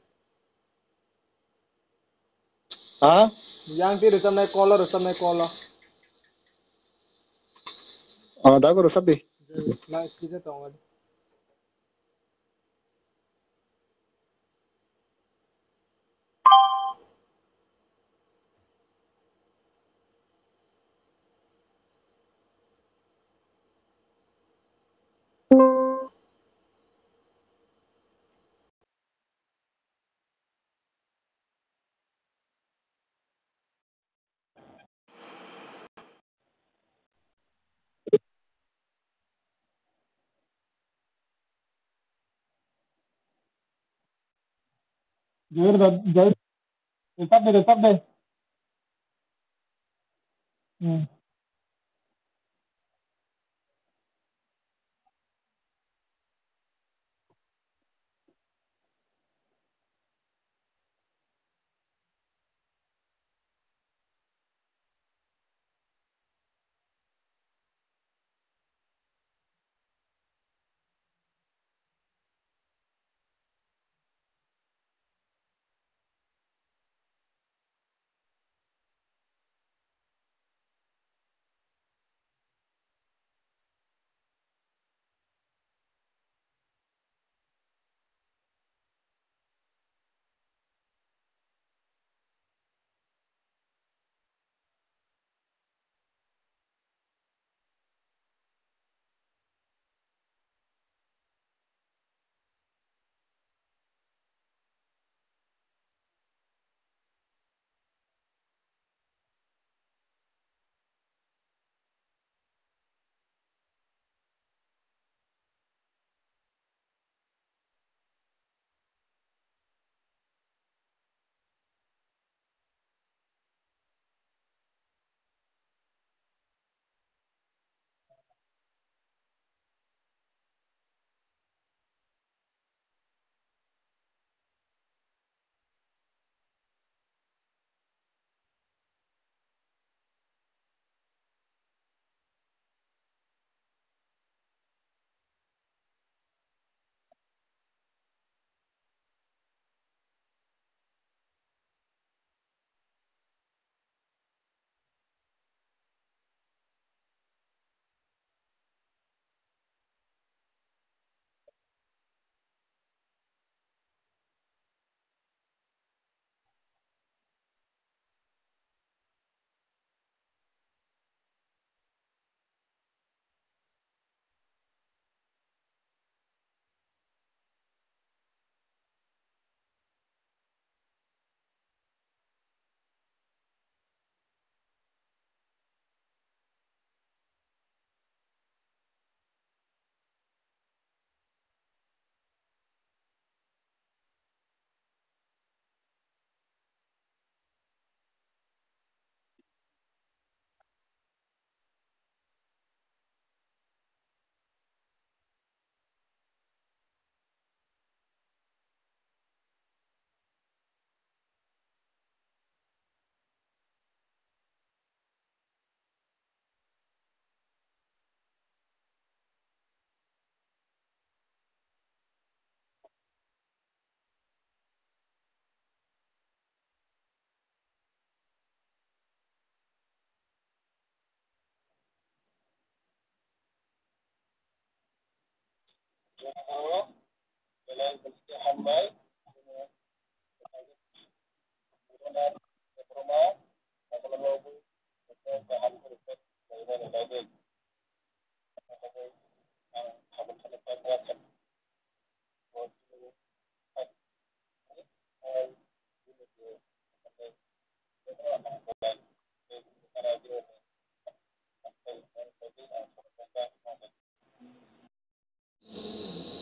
ha yang ti samnai kola dago rusabi na kije tonga Jai resap deh.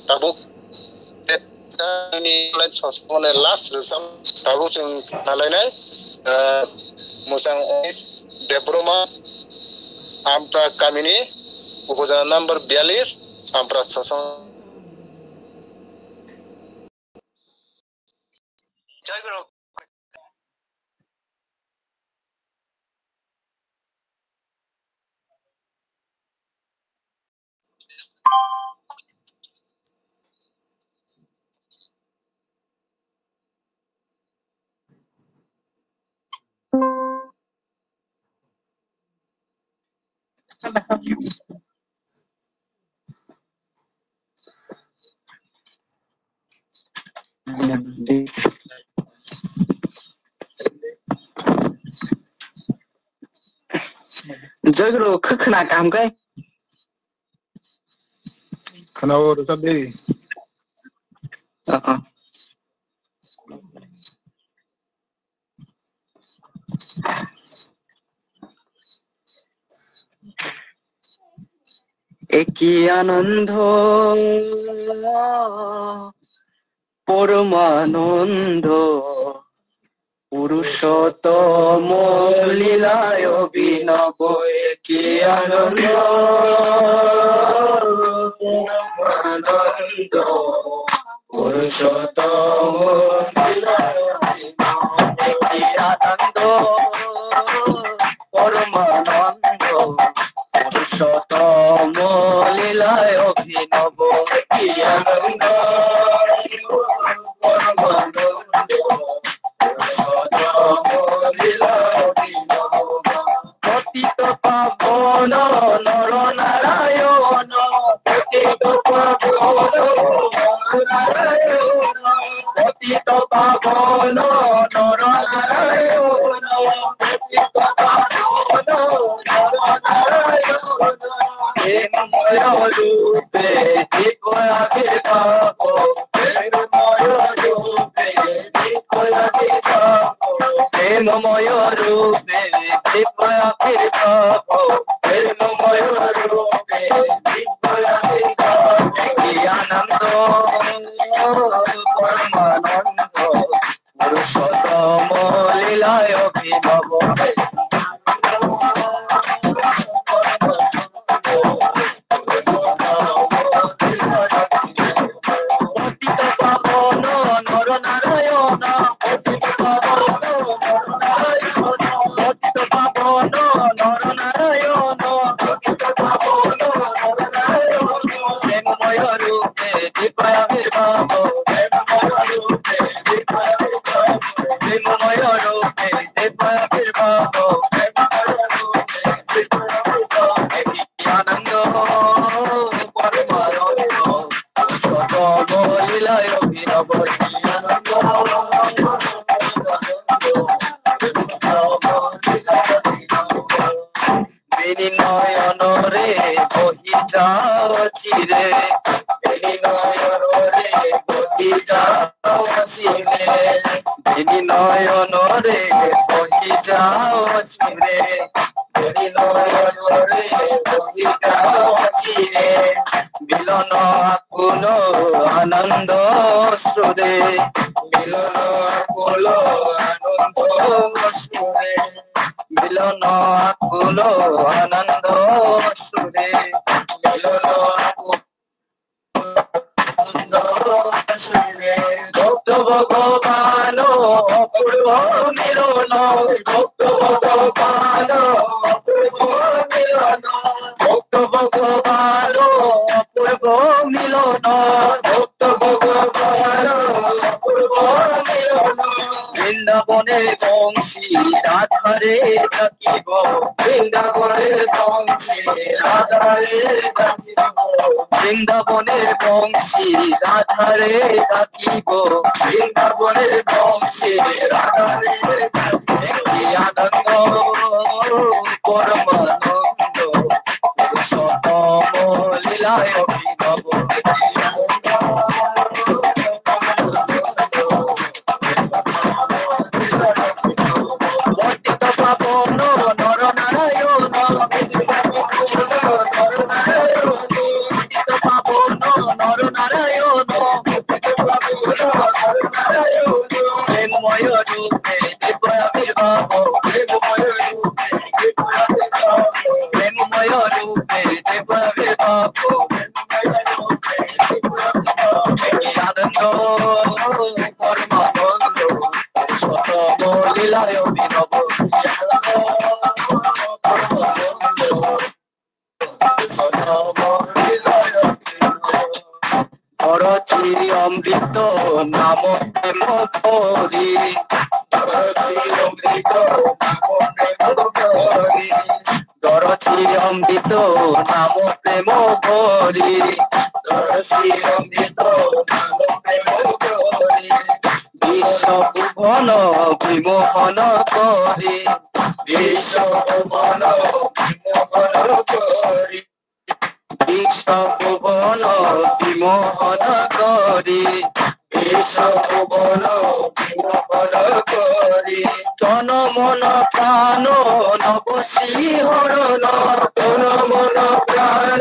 tabuk ini sosmone last result tabuk sing nalainai musang ois Debroma Ampra Kamini upajana number 42 Ampra sosong Jagro Jagro khna kam kai Kenapa resep deh? একই আনন্দ পরমানন্দ পুরুষোত্তম লীলায় অভিনব একই আনন্দ পরমানন্দ পুরুষোত্তম লীলায় অভিনব একই আনন্দ পরমানন্দ পুরুষোত্তম লীলায় অভিনব কি আনন্দ পরমানন্দ পুরুষোত্তম লীলায় অভিনব পতিত পাবন নর নারায়ণ পতিত পাবন নর নারায়ণ পতিত পাবন নর নারায়ণ পতিত পাবন নর নারায়ণ প্রেমময় রূপে জীব আবির্ভাব প্রেমময় রূপে জীব আবির্ভাব প্রেমময় রূপে জীব আবির্ভাব প্রেমময় রূপে জীব আবির্ভাব কি আনন্দ পরমানন্দ পুরুষোত্তম লীলায় অভিনব বৃন্দাবনের বংশী রাধারে ডাকিব বৃন্দাবনের বংশী রাধারে একটি আনন্দ পরমানন্দ পুরুষোত্তম লীলায় অভিনব বর্তিত পাবন নর নারায়ণ প্রেমময় রূপে দিব্য আবির্ভাব প্রেমময় রূপে দিব্য আবির্ভাব আনন্দ পরমানন্দ পুরুষোত্তম লীলায় অভিনব ধরছি অমৃত নাম প্রেম ভরি ধরছি অমৃত নাম প্রেম ভরি ধরছি অমৃত নাম প্রেম ভরি বিশ্ব ভুবন বিমোহন করি বিশ্ব ভুবন বিমোহন করি বিশ্ব ভুবন বিমোহন করি বিশ্ব ভুবন বিমোহন করি তন মন প্রাণ নবশীহরণ তন মন প্রাণ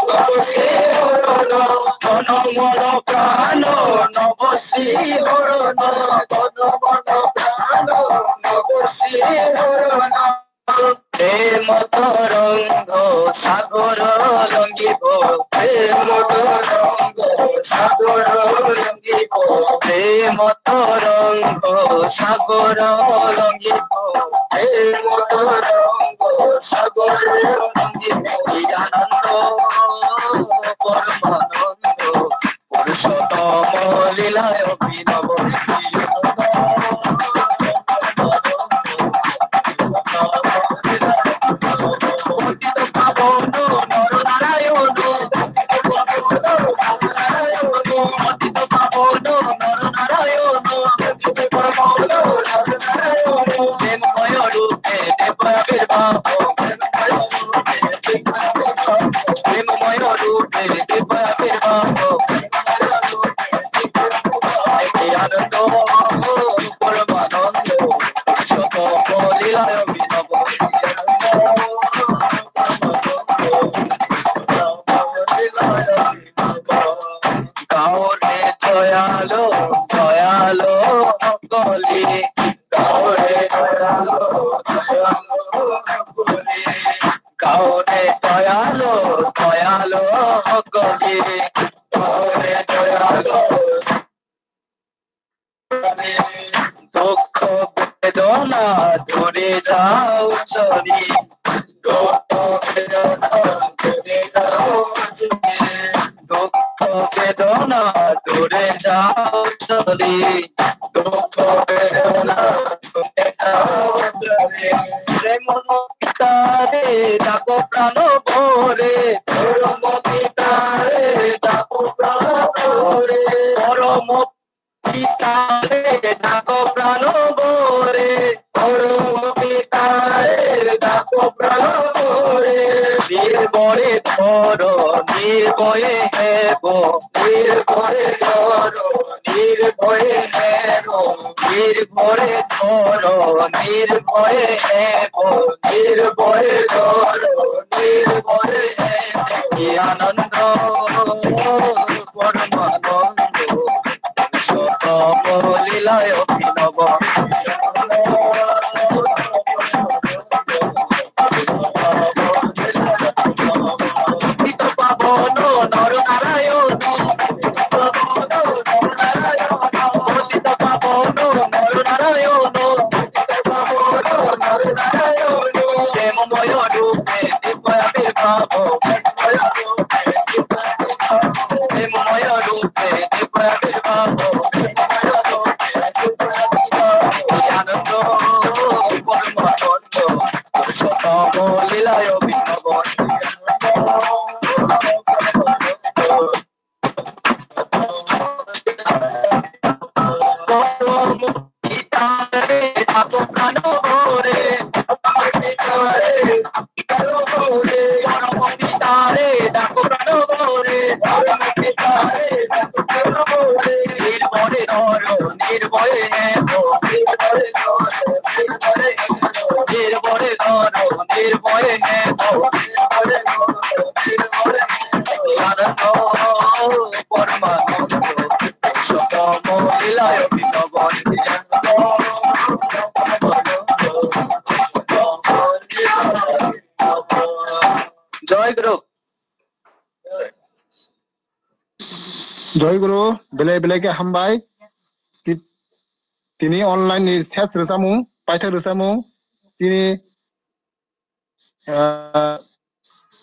নবশীহরণ তন মন প্রাণ নবশীহরণ তন মন প্রাণ নবশীহরণ প্রেম তরঙ্গ সাগর রঙ্গিব প্রেম তরঙ্গ সাগর রঙ্গিব প্রেম তরঙ্গ সাগর রঙ্গিব প্রেম তরঙ্গ সাগর রঙ্গিব আনন্দ পরমানন্দ পুরুষোত্তম লীলায় অভিনব দুঃখ বেদনা দূরে যাও চলি দুঃখ বেদনা দূরে যাও দুঃখ বেদনা দূরে যাও চলি দুঃখ বেদনা দূরে যাও চলি প্রেম পিতারে ডাকো প্রাণ ভরে ধর্ম পিতারে ডাকো প্রাণ ভরে ধর্ম পিতারে ডাকো প্রাণ ভরে ধর্ম পিতারে ডাকো প্রাণ ভরে নির্ভয়ে ধর নির্ভয়ে হেব নির্ভয়ে ধর নির্ভয়ে হেব নির্ভয়ে ধর নির্ভয়ে হেব নির্ভয়ে ধর নির্ভয়ে হেব আনন্দ পরমানন্দ পুরুষোত্তম লীলায় অভিনব পাবন নর নারায়ণ পাবন নর নারায়ণ প্রেমময় রূপে দিব্য আবির্ভাব প্রেমময় রূপে দিব্য আবির্ভাব আনন্দ পরমানন্দ পুরুষোত্তম লীলায় অভিনব जय गुरु बेले बेले के हामबाय तिनी ऑनलाइन नि टेस्ट रोजामु पाइथा रोजामु तिनी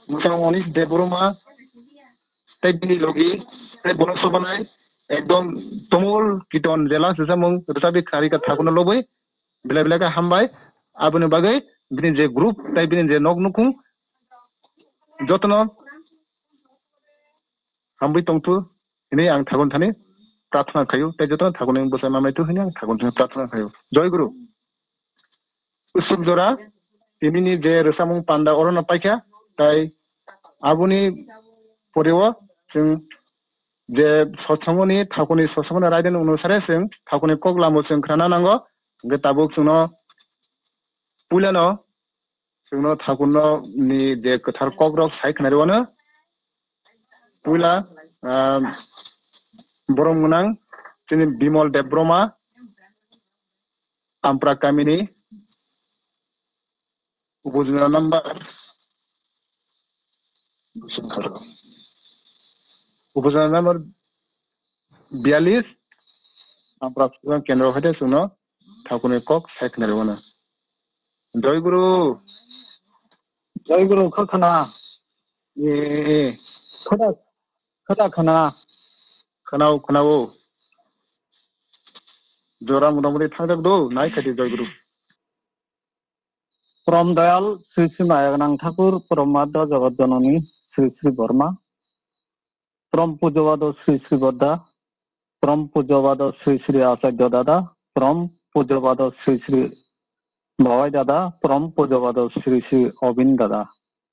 मुसामनि देबरमा तैबिनि लोगी तै बनसबनाय एकदम तमल किटन जेला रोजामु रोजाबि खारि का थाकुन लबै बेले बेले के हामबाय आबुनि बागै बिनि जे ग्रुप तैबिनि जे नगनुकु जतन हामबै तंतु ini ang thagon thani प्रार्थना खायो तै जतन थागुन बसाय मामायतु हिनि आं थागुन थनि प्रार्थना खायो जय गुरु उसुक जरा तिनिनि जे रसामुं पान्दा अरना पाइखा ताई आबुनि परेव जों जे सत्संगनि थागुनि सत्संगनि रायदेन अनुसारे जों थागुनि कक लामो जों खाना नांगो गताबुक जोंनो पुलेनो जोंनो थागुनो नि जे कथार कक रक साइखनारिवानो पुला Borong menang, sini Bimol Debroma, Ampra Kamini, Ubuzuna number, Ubuzuna number 42, Ampra Kendro Hade Suno, Takune Kok, Seknarwana. Joy Guru Kokana, Kata Kana. खोनाओ जरा मोटामुटी थांदों दो नाय खाती जय गुरु परम दयाल श्री श्री मायागनां ठाकुर परमाद्य जगत जननी श्री श्री वर्मा परम पूज्यवाद श्री श्री बद्दा परम पूज्यवाद श्री श्री आचार्य दादा परम पूज्यवाद श्री श्री भवाई दादा परम पूज्यवाद श्री श्री अबिन दादा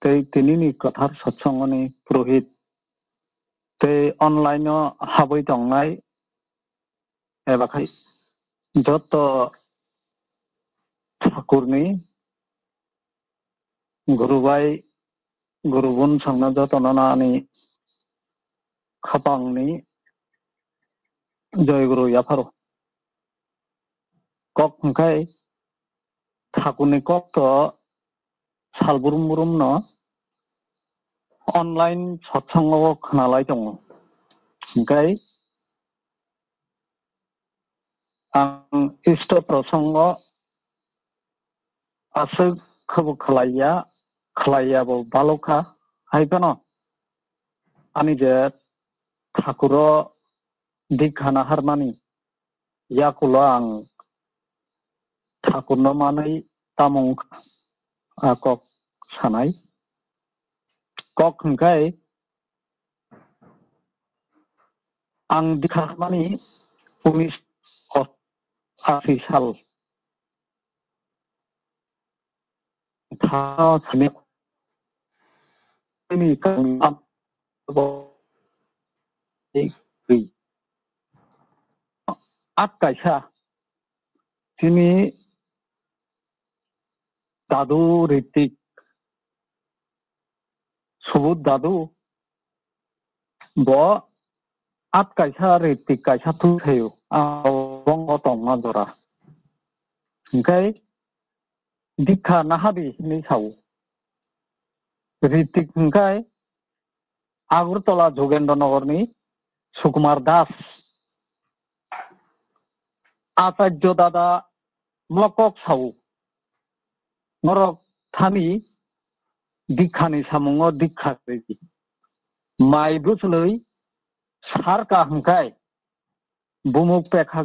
ते तिनिनि कथार सत्संगनि पुरोहित ते ऑनलाइन हाबै दंनाय एबाखाय जत ठाकुरनि गुरुबाय गुरुबुन संना जतनानि खापांनि जय गुरु याफारो कक हंखाय ठाकुरनि कक तो सालबुरुम बुरुम न ऑनलाइन सत्संग खोनालाय दङ ओमफ्राय आं इष्ट प्रसंग आसो खबर खलायाबो बालखा हायगन आनि जे ठाकुर दिखाना हारमानि याकुल आं ठाकुरनो मानै तामं आकक सानाय कक हंखाय आं दिखामानि 1980 साल था साने नि काम आत कायसा तिनि दादु ऋतिक सुबुत दादु ब आत कायसा ऋतिक कायसा थुथायो बंग दंना जरा ओंखाय दिखा नाहाबि नि साव ऋतिक ओंखाय आगरतला जोगेन्द्र नगरनि सुकुमार दास आचार्य दादा मकक साव मरक थानि दिखानि सामुंग दिखा रेदि माइ बुसलै सारका हंखाय बुमुक पेखा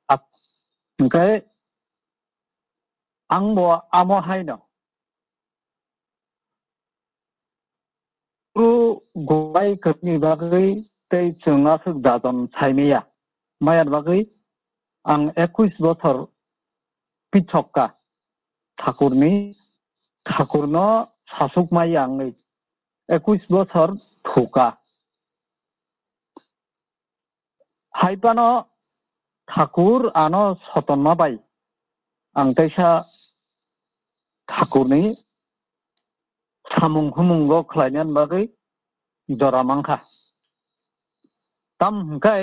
हंखाय आंबो आमो हायनो रु गबाय कतनि बागै तै जोंआसो दादन साइमेया मायार बागै आं 21 बोसोर पिछक्का ठाकुरनो सासुकमाई आंगै 21 বছর थोका हाइपानो ठाकुर आनो सतनमा बाई आंतैसा ठाकुरनि सामुं हुमुंगो खलायनान बागै जरामांखा ताम हंखाय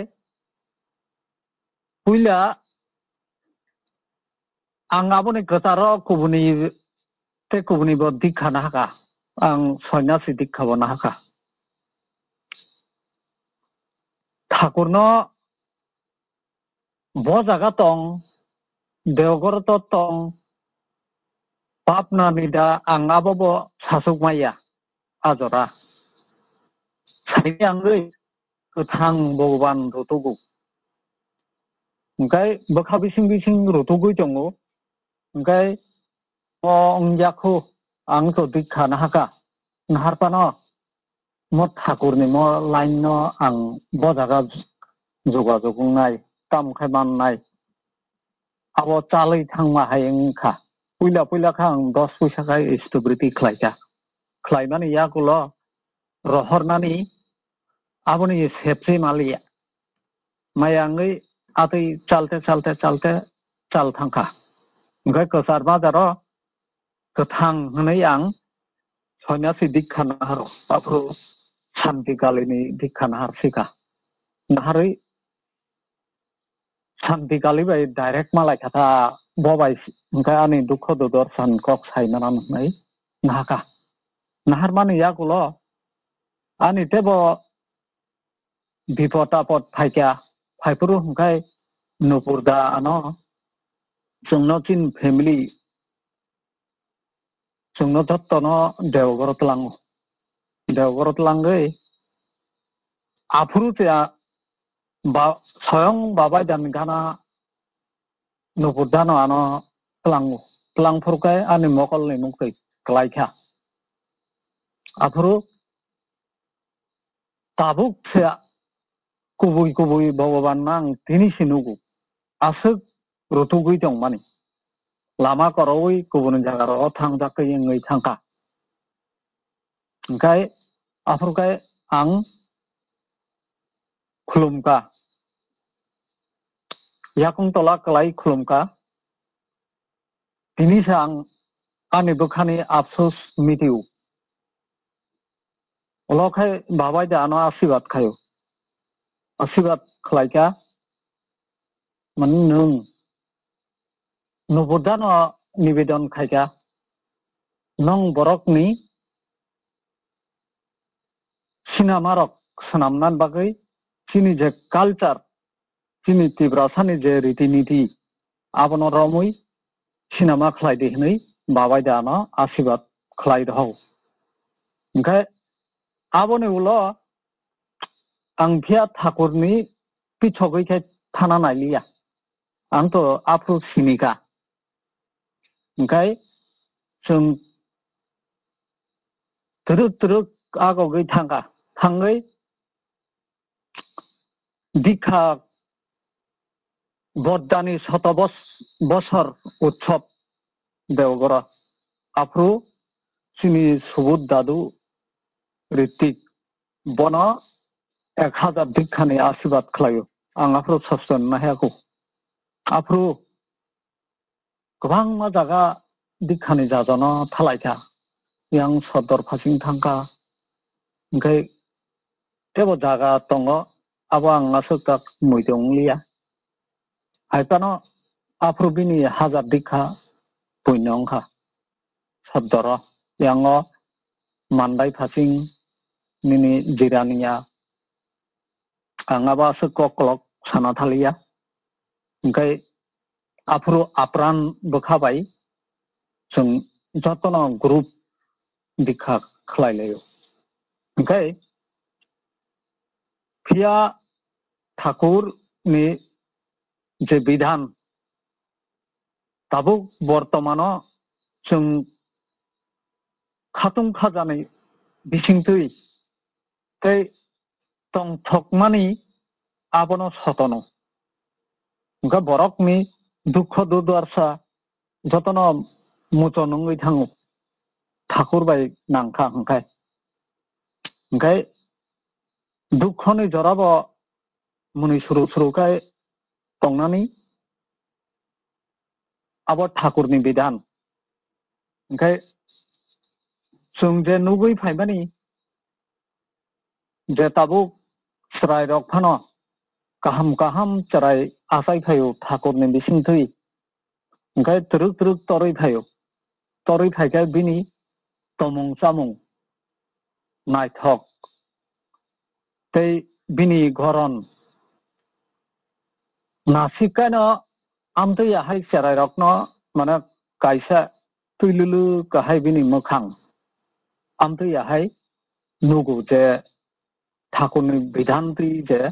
पुइला आं आबोनि गोतारो कुबुनि बो दिखाना हाका आं सन्यासी दिखाबोना हाका ठाकुरनो bo jaga tong deogor to tong papna nida ang abobo sasukmaya ajora saini angoi gothang bhagwan rotogu ओंखाय बोखा बिसिं रोथगै दङ ओंखाय अंजाखौ आं तो दिखाना हाका नाहारपानो म ठाकुरनि म लाइन आं बजागा जगाजगनाय काम खायमाननाय अब चालै थांमा हायंखा पुइला खा आं 10 पैसा खाय स्टब्रिटी खलायजा खलायमाने याकुल रहरनानि आबोनि सेपसे मालिया मायांगै आतै चालते चाल थांखा ओंखाय कसार बाजारो गोथां होनै आं सन्यासी दिखाना हारो बाफु शान्ति गालिनि दिखाना हारसिका नाहारै शान्ति गाली बाय डाइरेक्ट मालाय खाता बबाय ओंखाय आंनि दुख दर्शन कक सायनाना नै नाहाका नाहार माने याकुल आंनि तेबो बिपद आपद फायका फायपुरु ओंखाय नुपुरदा आनो जोंनो चिन फेमिली जोंनो दत्तनो देवगरत लांगै आफुरुतिया स्वयं बाबाय दान गाना नुपुरदानो आनो तलांफुरखाय आंनि मकलनि मुंखै ग्लायखा आफुरु ताबुकसेया कुबुय भगवान आं दिनैसो नुगौ आसो रुथुगै दं माने लामा करौै गुबुन जागार थांजाखै एङै थांखा ओंखाय आफुरखाय आं खुलुमका याकुं तला कलाय खुलुमका दिनैसो आं आंनि बोखानि आफसोस मिथिउ अलखाय बाबाय दानो आशीर्वाद खायो आशीर्वाद खलायका माने नों नुबुरदानो निवेदन खायका नों बरकनि सिनेमारक सोनामनान बागै चिनि जे कालचार चिनि तिब्रासानि जे रीति-नीति आबनो रमै सिनेमा खलायदे हनै बाबाय दानो आशीर्वाद खलायद हौ ओंखाय आबोनि उलो आं फिया ठाकुरनि पिछगैखाय थाना नायलिया आंथ' आफु सिनिका ओंखाय जों तुरुक आगै थाङै दीक्षा बद्दानि 7 বছর उत्सव देवगर आफु सिनि सुबुद दादु ऋतिक बन 1000 दीक्षानि आशीर्वाद खलायो आं आफु ससन नायाखौ आफु गोबां मा जागा दीक्षानि जाजानो थालायका yang सदर फासिं थांका ओंखाय तेबो जागा दङ आबो आं आसोका मैदंलिया हायपानो आफ्रुबिनि 1000 दीक्षा पुण्यंखा सदर yang mandai फासिं निनि जिरानिया आंगाबा आसोक क्लक साना थालिया ओंखाय आफ्रु आप्रान बोखाबाय जों जतनो ग्रुप दीक्षा खलायलायो ओंखाय फिया ठाकुरनि जे विधान दाबो बर्तमानो जों खातुं खाजानाय बिसिंतै तै तं थकमानि आबनो सतनो ओंखाय बरकनि दुख दुर्दशा जतन मुचो नङै थाङो ठाकुर बाय नांखा ओंखाय दुखनि जराबो मुनि सुरु सुरुखाय तंनानै आबो ठाकुरनि बिधान ओंखाय जों जे नुगै फाइबानि जे ताबुक सराय रक फानो kaham cerai asai phayo Thakur ने बिसिं थै ओंखाय तुरुक तरै फायो तरै फायखाय बिनि तमुं सामुं नायथक तै बिनि घरन नासिकानो आमथै याहाय सेराय रकनो माने कायसा तुइलुलु काहाय बिनि मोखां आमथै याहाय नुगु जे ठाकुर ने बिधानथि जे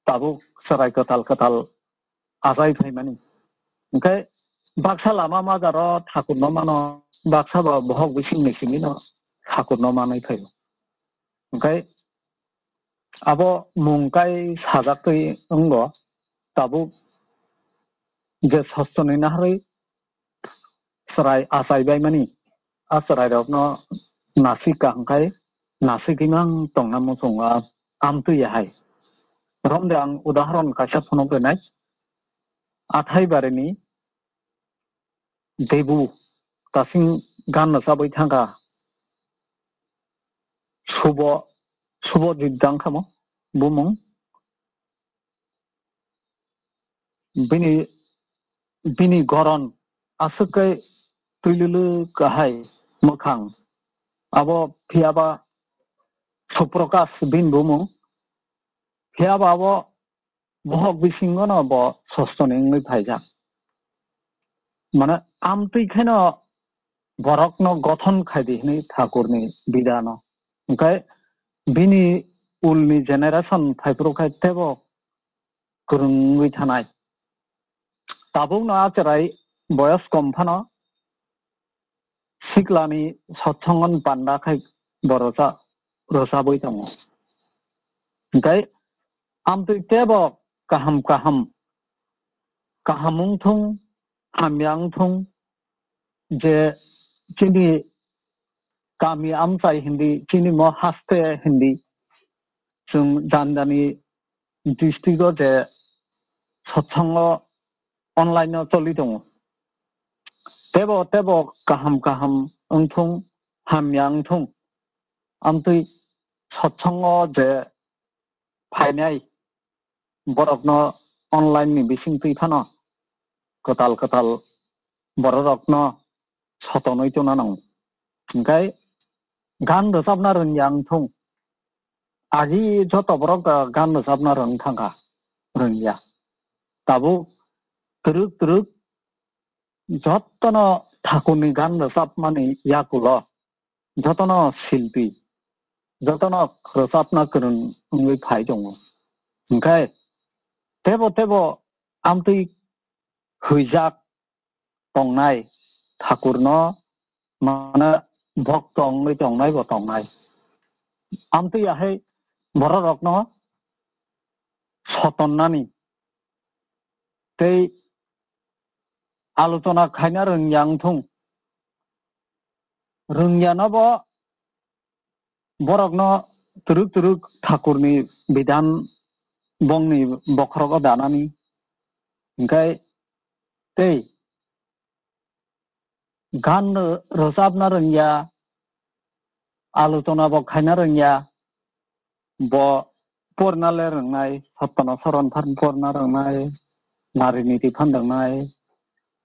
ताबुक सराय कताल आजाय फाइमानि ओंखाय बाक्सा लामा माजारो ठाकुर न मानो बाक्सा बहक बिसिं नैसिनि न ठाकुर न मानै फायो ओंखाय आबो मुंकाय साजाकै अंग ताबुक जे सस्तनै नाहरै सराय आसाय बायमानि आ सराय रकनो नासिका ओंखाय नासिकिमां तंना मुसुंगा आमथै याहाय रमदे आं उदाहरण कासा फनो बेनाय आथाय बारेनि देबु तासिं गान साबै थांगा सुबो दिदां खामो बुमुं बिनि गरन आसुकै तुइलुलु काहाय मोखां आबो फियाबा सुप्रकाश बिन बुमुं फियाबा आबो बहक बिसिंगो न बो सस्तनै फायजा माने आमतैखायनो बरकनो गठन खायदिहनै ठाकुरनि बिधानो ओंखाय बिनि उलनि जेनेरेशन फायब्रखाय तेबो गोरोङै थानाय ताबुक ना आचराय बयस कमफानो सिक्लानि सत्संगन बान्दाखाय बरसा रोसाबै दङ ओंखाय आमतै तेबो काहामुंथुं हामयांथुं जे चिनि गामि आमसाय हिंदी चिनि म हास्ते हिंदी जों दानदानि डिस्ट्रिक्ट जे सत्संग अनलाइन चलि दङ तेबो काहाम अंथुं हामयांथुं आमतै सत्संग जे फायनाय बरकनो अनलाइन नि बिसिं फैफानो कताल बरकनो सतनै तोना नङ ओंखाय गान रोजाबना रोंयांथुं आजि जत बरक गान रोजाबना रों थांगा रोंया ताबु तुरुक जतनो ठाकुरनि गान रोजाब माने याकुल जतनो शिल्पी जतनो रोजाबना गोरों फाय दङ ओंखाय तेबो आमतै हैजाक तंनाय ठाकुरनो माने भक्त तंनाय बो तंनाय आमतै याहाय बर रकनो सतन्नानि तै आलोचना खायना रोंयांथुं रोंयानबो बरकनो तुरुक ठाकुरनि बिधान बंनि बख्रग दानानि ओंखाय तै गान रोजाबना रोंया आलोचना बो खायना रोंया बो परनाले रोंनाय सत्तन सरन परना रोंनाय नारी नीति फानदोंनाय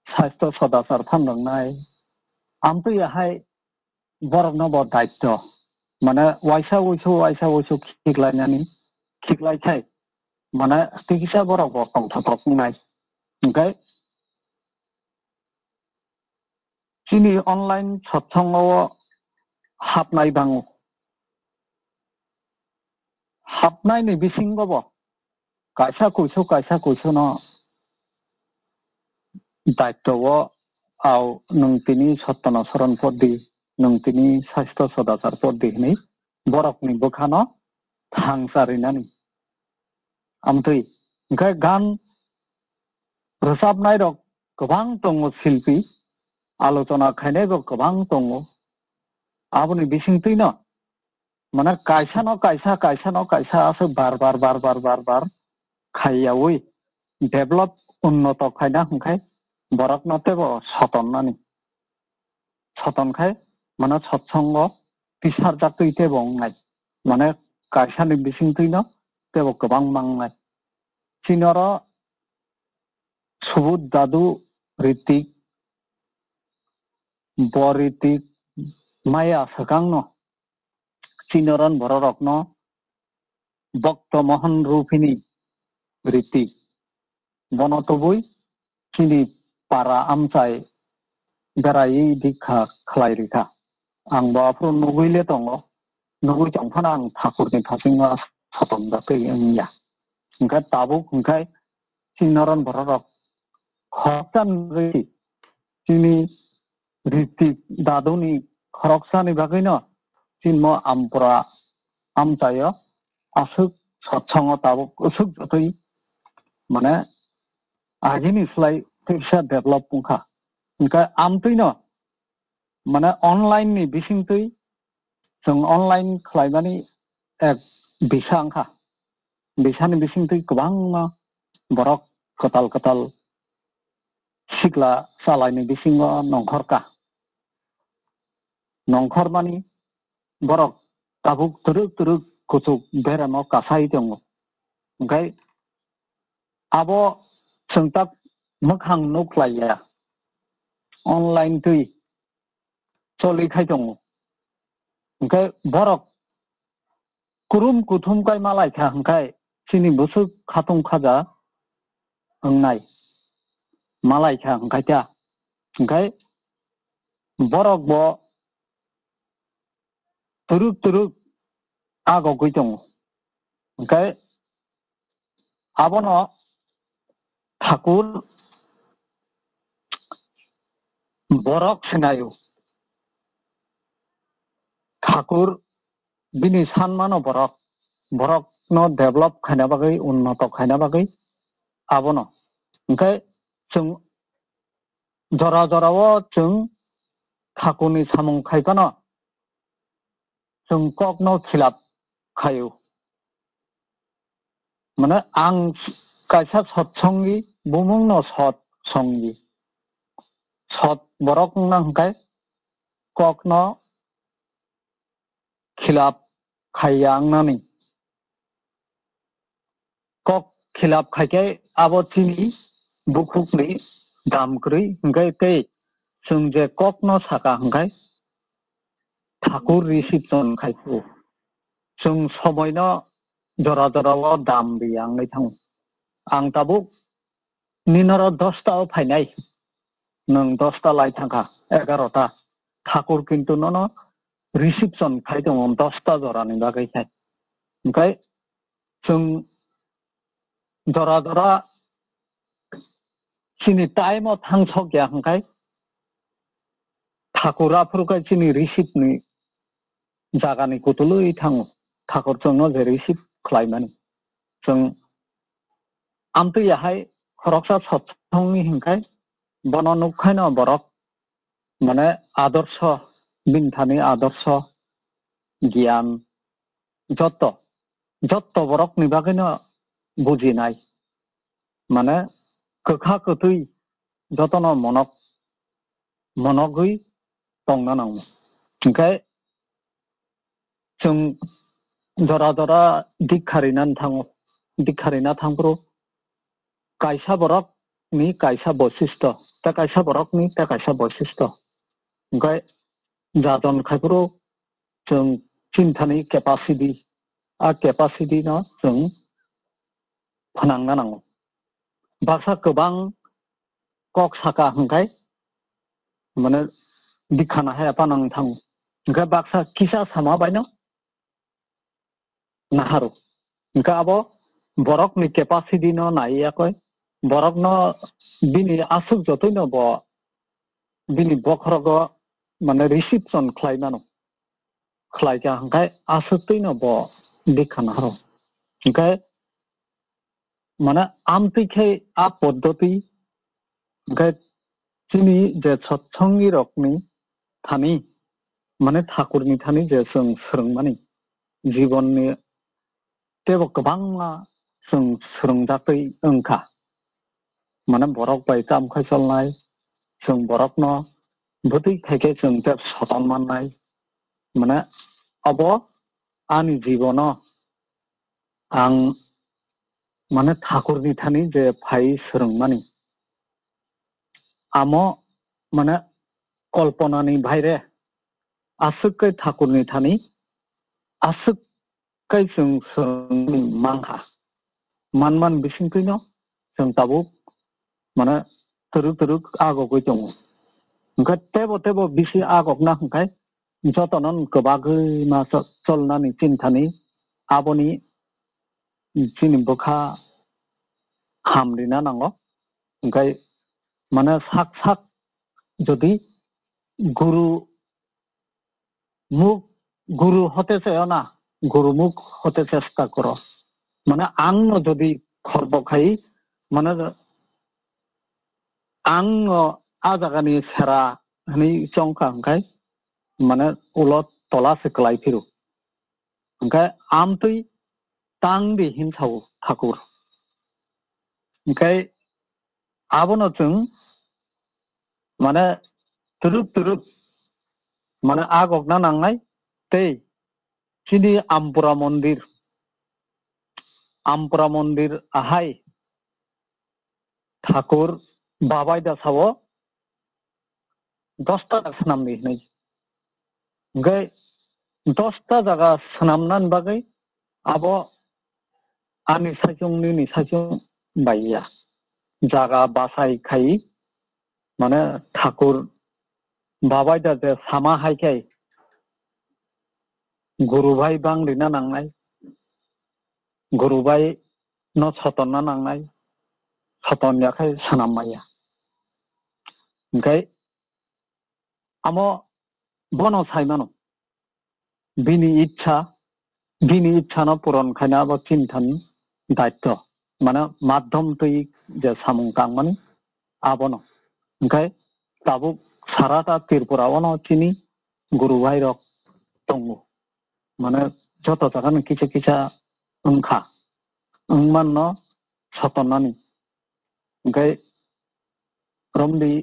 साहित्य सदाचार फानदोंनाय आमतै याहाय बरकनो बो दायित्व माने वाइसा वैसो खिगलायखाय माने तिकिसा बरक बो तंथाफुंनाय ओंखाय चिनि अनलाइन सत्संगआव हाबनाय बाङो हाबनायनि बिसिंगबो कायसा कुइसो न दायित्व आव नोंतिनि सत्तन सरन पदि नोंतिनि साहित्य सदाचार पदि हनै बरकनि बोखानो थांसारिनानि आमतै ओंखाय गान रोजाबनाय रक गोबां दङ शिल्पी आलोचना खायनायबो गोबां दङ आबोनि बिसिंतैनो माने कायसासो बार खायावै डेभलप उन्नत खायना हंखाय बरक नतेबो सतनखाय माने सत्संग पिसार जातै तेबो अंनाय माने कायसानि बिसिंतैनो तेबो गोबां मांनाय चिनर सुबुत दादु रीतिक बरीतिक माया सकांनो चिनरन बररकनो भक्त मोहन रूपिनी रीति बनतबुई चिनी पारा आमचाय बेरायै दिखा खलायरिखा आं बाफोर नुगैले दङ नुगै दंफाना आं ठाकुरनि थासिंगा सतम जातै अंनिया ओंखाय ताबुक ओंखाय चिनरन बररक खरसान रीति चिनी रीति दादुनि खरकसानि बागैनो चिन्म आमपुरा आमचाय असुक सत्संग ताबुक असुक जातै माने आजिनि स्लाय फिसा डेभलप पुंखा ओंखाय आमतैनो माने ऑनलाइन नि बिसिंतै जों ऑनलाइन खालायनानै एक बिसांखा बिसानि बिसिंतै गोबां बरक कताल सिगला सालायनि बिसिंगा नंखर मानि बरक ताबुक तुरुक कुचुक बेरामाव कासाय दङ ओंखाय आबो सोंताक मोखां नुख्लाया ऑनलाइन तै चलिखाय दङ ओंखाय बरक कुरुम कुथुम काय मालायखा ओंखाय सिनि बुसुक खाथुं खाजा अंनाय मालायखा ओंखाय ता ओंखाय बरक बो तुरुक आगो गै दङ ओंखाय आबोनो ठाकुर बरक सिनायो ठाकुर बिनि सानमानो बरक न डेभलप खायना बागै उन्नत खायना बागै आबोनो ओंखाय जों जराव जों ठाकुरनि सामुं खायबानो जों ककनो खिलाफ खायो माने आं कायसा सत्संगी बुमुंनो सत्संगी सत बरक ना हंखाय ककनो खिलाफ खाया आंनानि कक खिलाफ खायखाय आबो चिनी बुकुकनि दामग्रै हंखाय तै जों जे ककनो साका हंखाय ठाकुर रिसिप्शन खायखौ जों समयनो जराव दाम बियांगै थां आं ताबुक निनर 10टा फायनाय नों 10टा लाय थांखा 11टा ठाकुर किन्तु न रिसिप्शन खाय दङ 10टा जरानि बागैखाय ओंखाय जों जरा चिनि टाइमाव थांस'गैया ओंखाय ठाकुराफोरखाय चिनि रिसिप्टनि जागानि कुतुलै थाङो ठाकुरजोंनो जे रिसिप्ट खालायमानि जों आमतैयाहाय खरकसा सत्संगनि हिंखाय बन नुखायनो बरक माने आदर्श बिनथानि आदर्श गियान जत्त बरक निबागैनो बुजिनाय माने गोखा गोदै जतनो मनगै दंना नांगौ ओंखाय जों जरा दिखारिना थांब्रो कायसा बरकनि कायसा बैशिष्ट ता कायसा बरकनि ता कायसा बैशिष्ट ओंखाय जादन खायब्रो जों चिन्तानि केपासिटि न जों फोनांना नांगौ बाक्सा गोबां कक साका हंखाय माने दिखाना हाया पानां थाङो ओंखाय बाक्सा किसा सामा बायनो नाहारो ओंखाय आबो बरकनि केपासिटि न नायाखै बरक न बिनि आसुक जतैनो बिनि बखरग माने रिसिप्शन खालायनानो खालायजा ओंखाय आसुकतैनो दिखाना हारो ओंखाय माने आमतैखाय आ पद्धति ओंखाय चिनी जे सत्संगी रकनी थानी माने ठाकुरनि थानी जे जों सोलोंमानि जीवननि तेबो गोबां जों सोलोंजाखै ओंखा माने बरक बाय तामखाय चलनाय जों बरकनो बुदै थाइखे जों तेब सतन माननाय माने अब आंनि जीवनाव आं माने ठाकुरनि थानी जे फाय सोलोंमानि आमो माने कल्पनानि बायरे आसुकै ठाकुरनि थानी आसुकै जों सोलोंनि मांखा मान बिसिंखैनो जों ताबुक माने तुरुक आगगै दङ ओंखाय तेबो बिसि आगगना ओंखाय जतनन गोबागै मा चलनानि चिन्तानि आबनि चिनि बखा हामलिना नांगौ ओंखाय माने साक जदि गुरु हते ना गुरु मुख हते चेष्टा करो माने आं जदि खरबखाय माने आं आ जागानि सेरा हनै चंखा ओंखाय माने उलट तला सिखलाय फिरु ओंखाय आमतै तां दे हिंसाव ठाकुर ओंखाय आबनो जों माने तुरुक माने आगगना नांनाय तै चिनि आमपुरा मन्दिर आहाय ठाकुर बाबाय दासाव 10टा सनामनि नै ओंखाय 10टा जागा सनामनान बागै आबो आंनि सायजों बायया जागा बासाय खाय माने ठाकुर बाबाय दा जे सामा हायखाय गुरुभाई बांलिना नांनाय गुरुभाई न सतनना नांनाय सतन याखाय सनामाया ओंखाय आमो बनो सायमानो बिनि इच्छा न पुरन खायना बा चिन्तान दायित्व माने माध्यम तै जे सामुं तांमानि आबनो ओंखाय ताबुक साराता त्रिपुरावनो चिनि गुरुभाई रक दङ माने जत जागानि किसा ओंखा ओंमान सतननानि ओंखाय रमदि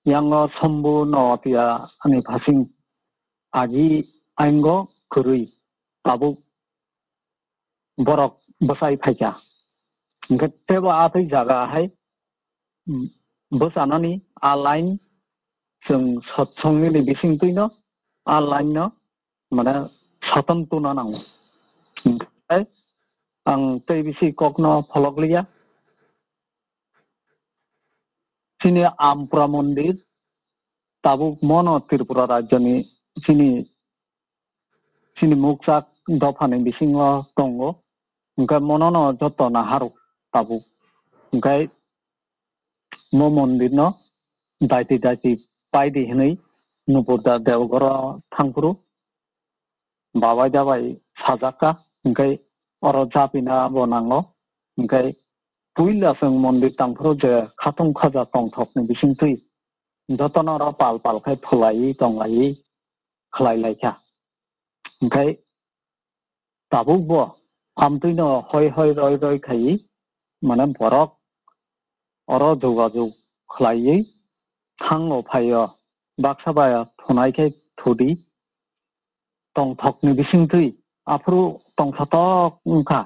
यांग सम्बु नवातिया आनि भासिं आजि आंगो गुरुई ताबुक बरक बसाय फायजा ओंखाय तेबो आतै जागाहाय बसानानि आलाइन जों सत्संगनि बिसिंखैनो आलाइन माने सतन्तुना नांगौ ओमफ्राय आं तै बिसि ककनो फलकलिया चिनि आमपुरा मन्दिर ताबुक मन त्रिपुरा राज्यनि चिनि मुकचाक दफानि बिसिंग दङ ओंखाय मनन जत नाहारु ताबुक ओंखाय मो मन्दिर न दायति पायदि हनै नुपुरदा देवघर थांपुरु बाबाय दाबाय साजाका ओंखाय अर जापिना बनांगो ओंखाय पुइला जों मन्दिर थांपुरु जे खाथुं खाजा तंथकनि बिसिंथै जतन पाल खाय फुलायै दंलायै खलायलायखा ओंखाय ताबुकबो आमतैनो हय रय खाय माने बरक अर जौगाजौ खलायै थांगो फायो बाक्साबाया थुनायखाय थुदि तंथकनि बिसिंथै आफुरु तंथक ओंखा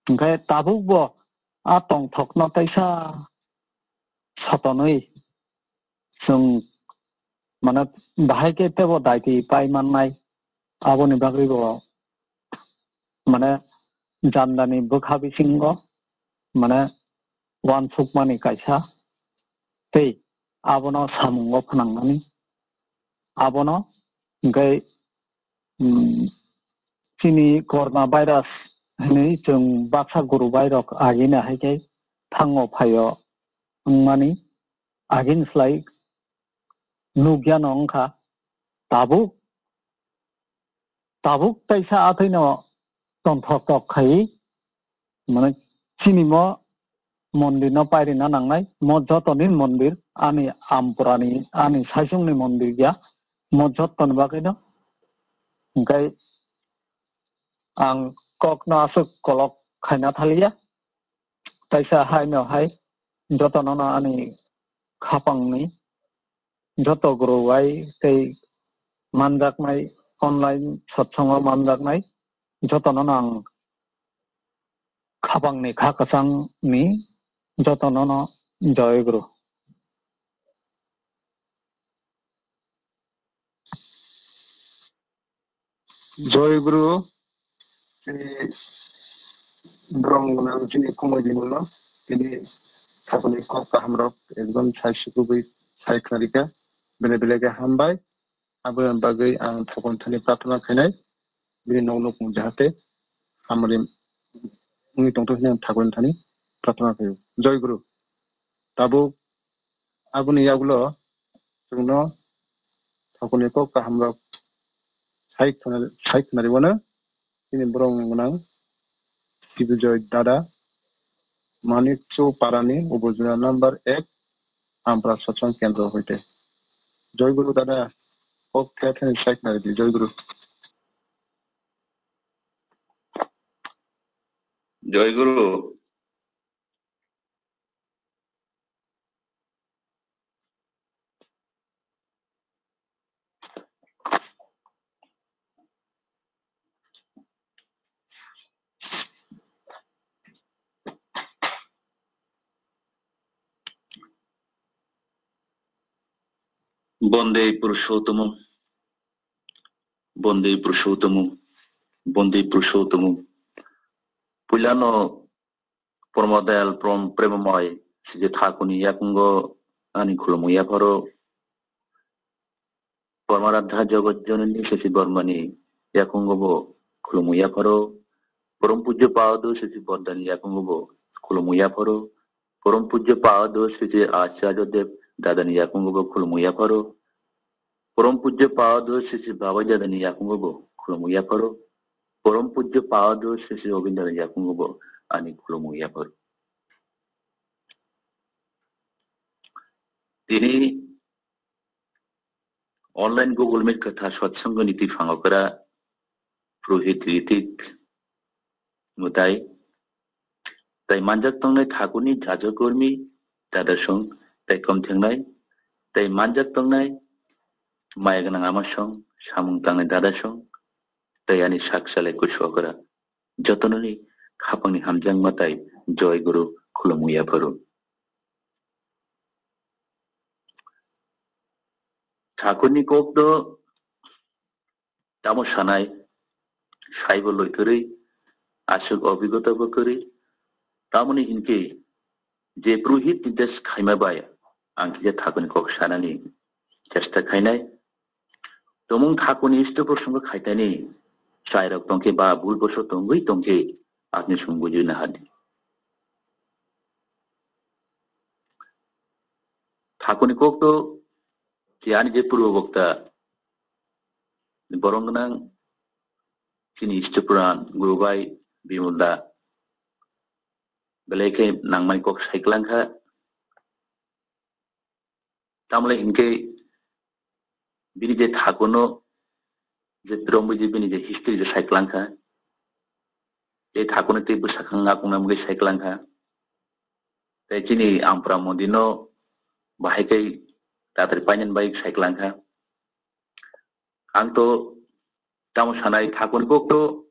ओंखाय ताबुकबो आ तंथकनो तैसा सतनै जों माने बाहायके तेबो दायति पाय माननाय आबनि बागैबो माने जान्दानि बोखा बिसिंग माने वानसुक मानि कायसा तै आबनो सामुंग फनांनानि आबनो ओंखाय चिनि करना भाइरास हनै जों बाक्सा गुरु भाइरक आगिना हायखाय थांगो फायो मानि आगिनस्लाय नुग्यान अंखा ताबुक तैसा आथैनो तंथक खाय माने चिनिमो मंदिर न पायरी ना नांनाय मजतनि मंदिर आनी आमपुरानी आनी साइसुंगनि मंदिर गया मजतन बागैनो ओंखाय आं ककनो आसु कलक खायना थालिया ताइसा हायनोहाय जतननो आनी खापांनि जत ग्रुवाय तै मानजाकनाय अनलाइन सत्संग मानजाकनाय जतननो आं खापांनि खाकासांनि जतननो जयगुरु जयगुरु ब्रह्मना जिनि कमेडिनो तिनि थाखुनि कक्का हामरक एकदम साइसुकुबै साइखारिका बेले बेलेगे हामबाय आबो बागै आं थाखुन थानि प्रार्थना खायनाय बिनि नौनो जाहाथे हामरि उनि दंतो हिने थाखुन थानि प्रार्थना खायो जयगुरु ताबो आबुनि यागुलो जोंनो थाखुनि कक्का हामरक साइखनारिवानो तिनि ब्रह्मना Kibujoy Dada Manikcho Parani Ubujuna number 1 Ampra Satsang Kendra Hoite Joy Guru Dada Hok Kathan Saiknari Joy Guru Joy Guru Bonde Purushottamum Bonde Purushottamum Bonde Purushottamum Pulano Promodel Prom Premomoy Sije Thakuni Yakungo Ani Khulumu Yaparo Parmaradha Jagat Janani Sesi Barmani Yakungo Khulumu Yaparo Param Pujya Pado Sesi Bordani Yakungo Khulumu Yaparo Param Pujya Pado Sesi Acharya Dev Dadani Yakungo Khulumu Yaparo Param Pujya Pado Sesi Baba Jadani Yakungo Khulumu Yaparo Param Pujya Pado Sesi Obindana Yakungo Ani Khulumu Yaparo Tini online Google Meet Katha Satsang Niti Phangokara Purohit Ritik Mutai Tai Manjak Tongnai Thakuni Jajakormi Dadasong Tai Komthengnai Tai Manjak Tongnai Maiganang Amasong Samung Tangnai Dadasong Tai Ani Saksalai Kushokara Jotononi Khapangni Hamjang Matai Joy Guru Khulumu Yaparo Thakuni Kokdo Tamo Sanai Saibo Loikuri Asuk Obigota Bokuri Tamoni Hinke Je Purohit Nides Khaimabaya Angkija Thakuni Kok Sanani Chesta Khainai Tomung Thakuni Istoprosongo Khaitani Sairok Tongke Ba Bulboso Tongui Tongke Agni Sumbuju Nahadi Thakuni Kokdo Tiani Je Purvokta Boronganang Kini Istopuran Gurubai Bimulda Beleke Nangmai Kok Saiklangha Tamle Hinke Bini Je Thakuno Je Trombuji Bini Je History Je Saiklangha Je Thakuno Tibu Sakanga Kunamge Saiklangha Techini Ampra Modino Bahikai Tatri Panyan Baik Saiklangha Angto Tamo Sanai Thakun Kokto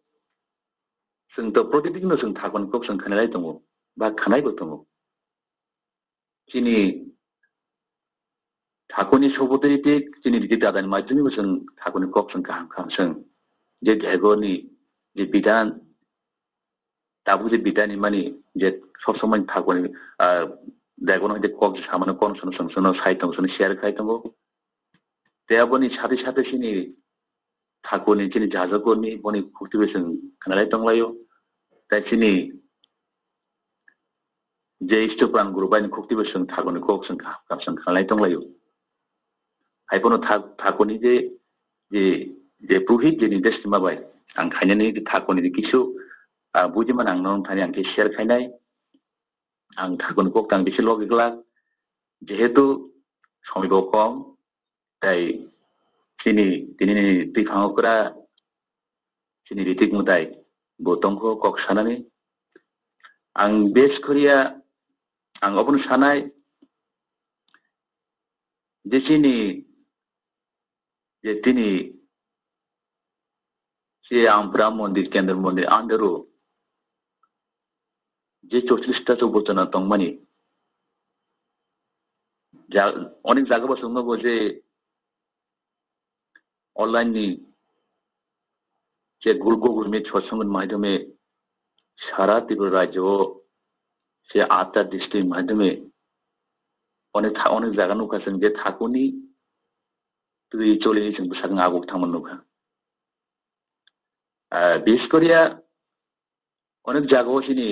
Sung to Protidino Sung Thakun Kok Sung Kanai Tongo Ba Kanai Botongo Chini Thakuni Soboteritik Chini Ditadan Majuni Sung Thakuni Kok Sung Kaham Sung Je Jagoni Je Bidan Tabu Je Bidani Mani Je Sosoman Thakuni Dagono De Kok Samana Konson Sung Sono Saitong Sun Share Kaitongo Deaboni Sati Sati Sini Thakuni Chini Jazakoni Boni Cultivation Kanai Tonglayo Tachini Je Istopran Gurubai Cultivation Thakuni Kok Sung Kaham Sung Kanai Tonglayo Haipono Thakuni Je Purohit Je Nides Mabai Ang Khainani Thakuni Kisu Bujiman Ang Non Thani Ang Share Khainai आं थागोन कक आं बिसे लगिकला जेहेतु समिबो खम ताई सिनि दिनै बिफाङावफोरा सिनि रितिक मुदाय बोतंखौ कक सानानै आं बेस करिया आं अपन सानाय जे सिनि जे दिनै जे आमफ्रा मन्दिर केन्द्र मन्दिर आन्दारो जे 44টা उपजना दंमानि অনেক জায়গা বসে যে অনলাইনनि যে গুগল মিট সৎসঙ্গের মাধ্যমে সারা ত্রিপুরা রাজ্য সে 8টা ডিস্ট্রিক্ট মাধ্যমে অনেক জায়গা নুকাছেন যে থাকুনি তুই চলে গেছেন সাথে আগুক থামান নুকা বিশেষ করিয়া অনেক জায়গাও সিনি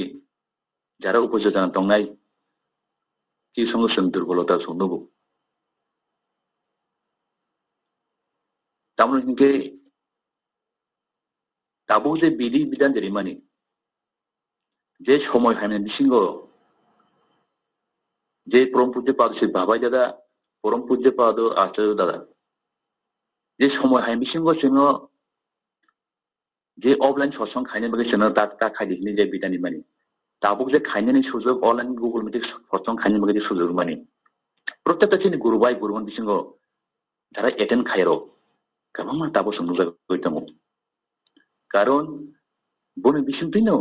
যারা উপযোজনা দংনাই কি সংগঠন দুর্বলতা শুনবো তেমন হিংকে দাবু যে বিধি বিধান যেরিমানি যে সময় হাইনে বিসিঙ্গ যে পরম পূজ্য পাদ সে বাবাই দাদা পরম পূজ্য পাদ আচার্য দাদা যে সময় হাইনে বিসিঙ্গ সিংহ যে অফলাইন সৎসঙ্গ খাইনে বাকি সিংহ তা খাইদিনি যে বিধানি মানি দাবুক যে খাইনানি সুযোগ অনলাইন গুগল মিটে সৎসঙ্গ খাইনে বাকি সুযোগ মানি প্রত্যেকটা চিনি গুরুবাই গুরুবান বিসিঙ্গ যারা এটেন্ড খাইরো কেমন দাবু সংযোগ দङ কারণ বনে বিসিংতিনো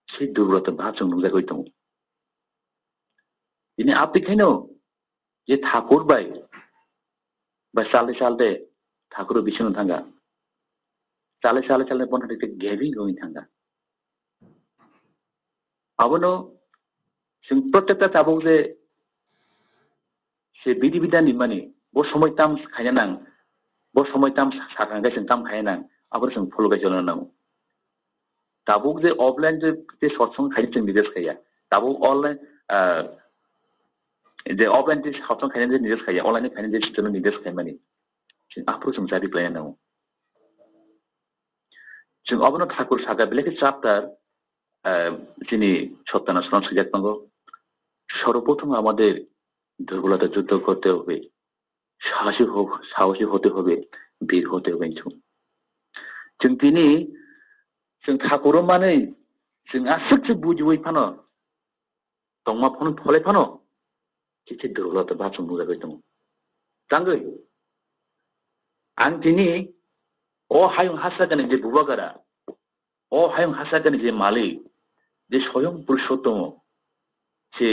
সেই দুর্বলতা ভাব সংযোগ দङ ini apikhaino je thakur bai ba salde thakur bisinu thanga sale pon hade gaving going thanga abono sing protekta tabo je se bidi bidani mani bo somoy tam khaina nang bo somoy tam sakanga sing tam khaina nang abor sing follow ga jona nang tabo je offline je satsang khaina sing nides khaya tabo online যে offline যে সৎসঙ্গ খাইনে যে নির্দেশ খাই অনলাইনে খাইনে যে জন্য নির্দেশ খাই মানে আপরো সংসারি প্ল্যান নাও जों अबनो ठाकुर सागा बेलेग চ্যাপ্টার যিনি সত্যানাশন সুজাত নঙ্গ সর্বপ্রথম আমাদের দুর্বলতা যুদ্ধ করতে হবে সাহসী হতে হবে বীর হতে হবে जों दिनै जों ठाकुर माने जों आसुक बुजिवै फानो दंमा फन फले फानो किसे दुर्बलता बाथरुम बुजाबाय दङ जांगै आं दिनै अ हायुं हासागानि जे बुबागारा अ हायुं हासागानि जे मालिक जे स्वयं पुरुषोत्तम से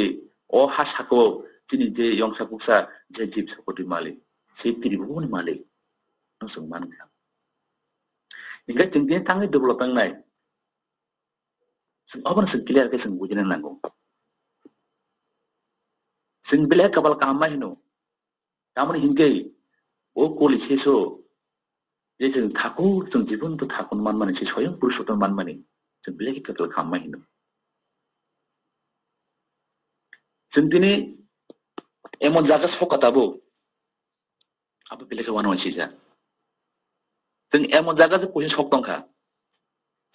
अ हासाखौ दिनै जे यंसा पुसा जे जीव सकति मालिक से त्रिभुवननि मालिक नों मानखा इंगा जों दिनै थाङै दुर्बलता नाय जों अबन जों क्लियार जों बुजिनो नांगौ जों बेलेग काबाल कामाय हिनो तामन हिंगे ओ कोलि सेसो जे जों ठाकुर जों जीवन तो ठाकुर मान माने से स्वयं पुरुषोत्तम मान माने जों बेलेग काबाल कामाय हिनो जों दिनै एमन जागा सकाताबो आबो बेलेग वान सिजा जों एमन जागा जे पजिसन सक दंखा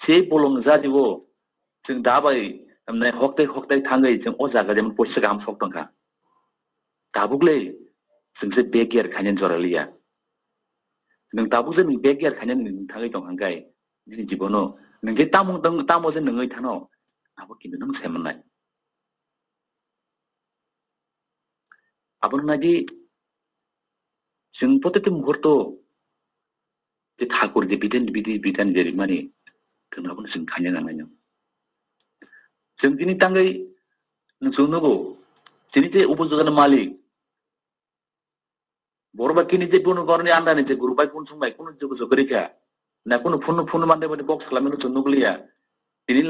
से बलं जादिबो जों दाबाय हमने हक्ताय थाङै जों अ जागा जे पजिसन गाहाम सक दंखा दाबुगले जोंसे बेगियार खायन जरालिया नों दाबु जों बेगियार खायन थाङै दं हांगाय दिनै जीवनो नोंगे तामो जे नङै थानो आबो किन्तु नों सेमनाय आबो नादि जों प्रत्येक मुहूर्त जे ठाकुर जे बिधान जेरै माने जोंनाबो जों खायन नांनाय जों दिनै थाङै नों जोंनोबो दिनै जे उपजोगन मालिक बरबाकिनि जे बुनु गरनि आन्दानि जे गुरुबाय फन संबाय कोन जगरिका ना कोन फन मानदे बदे बक्स खालामनो नुगलिया दिनै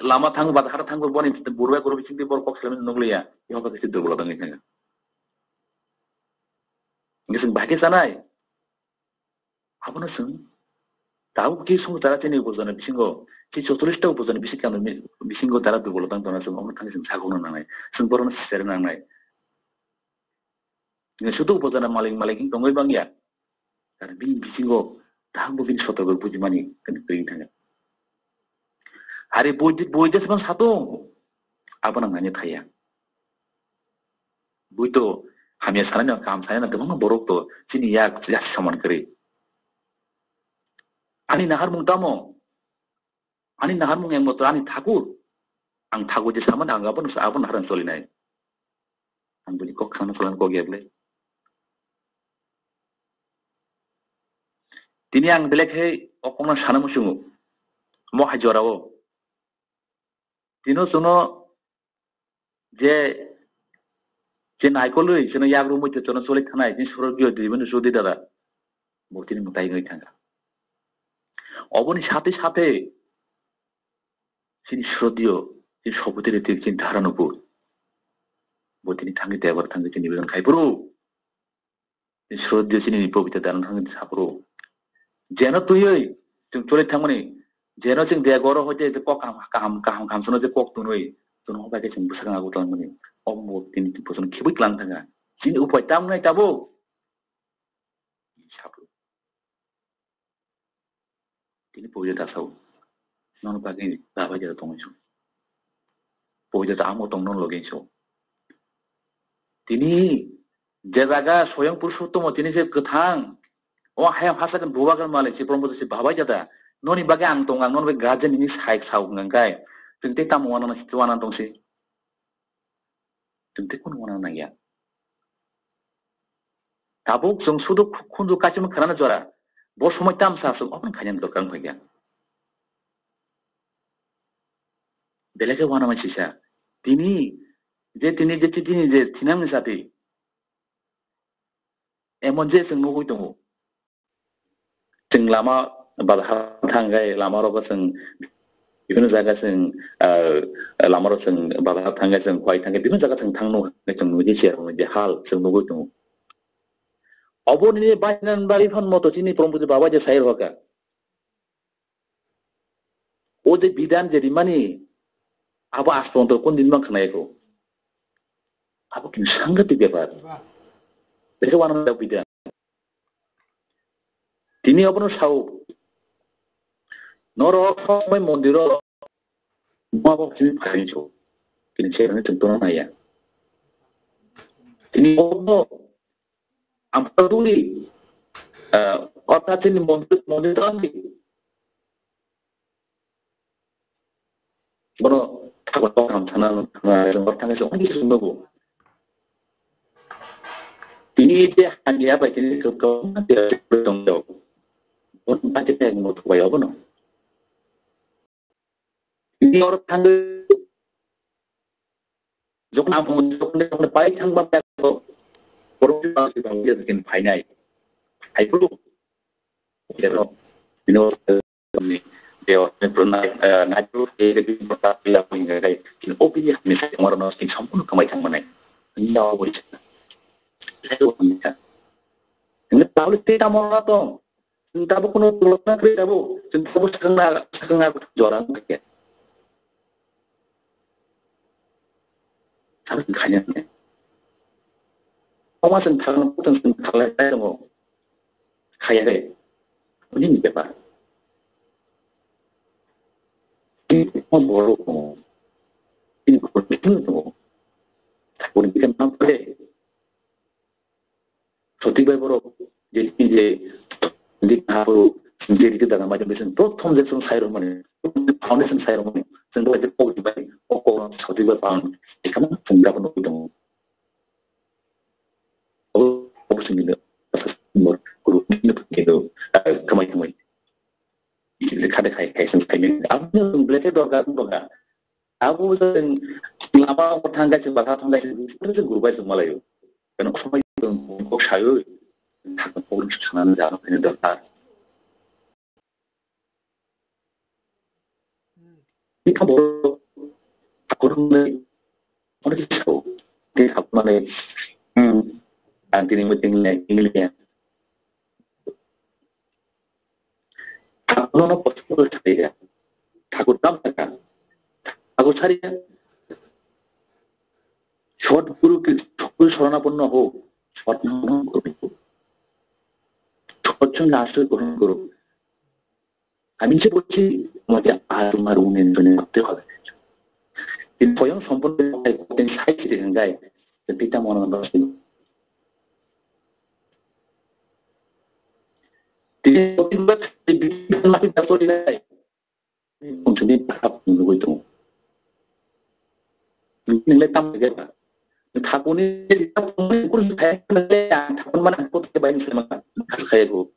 लामा थाङो बादाखार थाङो बनि बरबाय गरबि सिंदि बर बक्स खालामनो नुगलिया इहा बाके दुर्बल दङ जों जों बाके जानाय आबनो जों दाउ के सम तारा तेनि उपजन बिसिंगो कि 44टा उपजन बिसिंगो तारा दुर्बल दङ जों अमन थाङो जों सागौनो नांनाय जों बरनो सिसेर नांनाय सुदु उपजना मालिक दङै बांगिया आरो बिनि बिसिङाव दाहांबो बिनि सतबो बुजिमानि गैयै थाङो आरो बयदेसबां सातो आबो नांनानै थाया buito hamia sana kam saya na temang borok to sini yak jelas saman keri ani nahar mung tamo ani nahar mung yang moto ani thakur ang thakur je saman ang apun haran solinai ang buni kok sana solan ko geble tini ang belek he okona sana musungu mo hajorao tino suno je naikol sino yagru mo chono sole thanai ni surogyo dibenu sudi dada murtini mutai noi thanga অবনি সাথে সাথে তিনি শ্রদ্ধেয় যে শপথের তিন ধারণ উপর তিনি থাঙ্গিতে আবার থাঙ্গিতে নিবেদন খাই পুরো শ্রদ্ধেয় তিনি পবিত্র দান থাঙ্গিতে সাপুরো যেন তুই চলে থাকমনি যেন जों দে গর হইতে যে কক কাহাম কাহাম কামসনো যে কক তুনই তুন হবাকে जों বুসাং আগু তালমনি অম তিনি পছন খেবই ক্লান থাঙ্গা যিনি উপায় তামনাই তাবো তিনি পবিত্র দাসাও non pagi baba jada tongso pojata amo tong non logenso tini je jaga soyang purushottomo tini je kethang o hayam hasakan bubagan male si promoto si baba jada noni bage ang tongang non be gajen ini sai sau ngangai tinte tamu wana na situana tongsi tinte kun wana na ya tabuk jong sudu khundu kachim kharana jora bo somoy tamsa sung opon khanyan dokang phagya belege wana macisa tini je tinang sati emon je sing nugui tongo sing lama badha thangai lama ro sing bibino jaga sing lama ro sing badha thangai sing khwai thangai bibino jaga sing thangno sing nuji cher je hal sing nugui tongo oboni bainan bari phon moto tini promputi baba je sair hoka o je bidan je rimani apa aspon to kon din bang khnai ko apa kin sangati bebar beke wana da bidan tini abono sau noro khomai mondiro mabo tini phari cho kin cherane tentona naya tini obo ampaduli tini mondir tani bono takut orang sana orang tangga so ini sundugu ini dia hanya apa ini ke dia bertanggung jawab orang pasti yang mau bayar apa no ini orang tangga jok namun jok baik tang bapa ko orang pasti bang dia bikin finai hai perlu jadi ini orang dia pernah ngaju ke tempat dia punya kayak ini opini misalnya orang orang sing sampun kamai sang mana ini awal boleh saya punya ini tahu kita mau apa kita bukan untuk negeri tahu kita bukan sekarang jualan kerja harus kayaknya orang sekarang bukan sekarang saya mau kayak ini apa ini baru ini betul tu takut kita mampu sotiba baru jadi di haru jadi kita dalam macam macam protom jesun sayur mana foundation sayur mana sentuh aja pok di balik pokok sotiba pound ikan pun dapat nak dong oh sendiri nomor guru ini begitu kemai kada kai sen kai aku belete doga aku sen lama tangga se bakal tangga itu guru bai semua layu kan semua itu kok sayo tak pun sanan jalan ini dokter ini kamu aku orang itu dia apa mana anti ni meeting Englishnya nono possible saya takut kan aku cari short guru ke সকল শরণাপন্ন হোক short গ্রহণ করবে সচ্ছন্দ আশ্রয় গ্রহণ করুক আমি যে বলছি আমাকে আর তোমার উন্নয়নে করতে হবে তিনি স্বয়ং সম্পন্ন সাহিত্যে গায় Pita mau nonton pasti. Dia tiba tiba masih jatuh di lain. Untuk dia tahap menunggu itu. Nilai tambah juga. Tahun ini tahun kurus saya nilai tahun mana aku tidak banyak sama saya tu.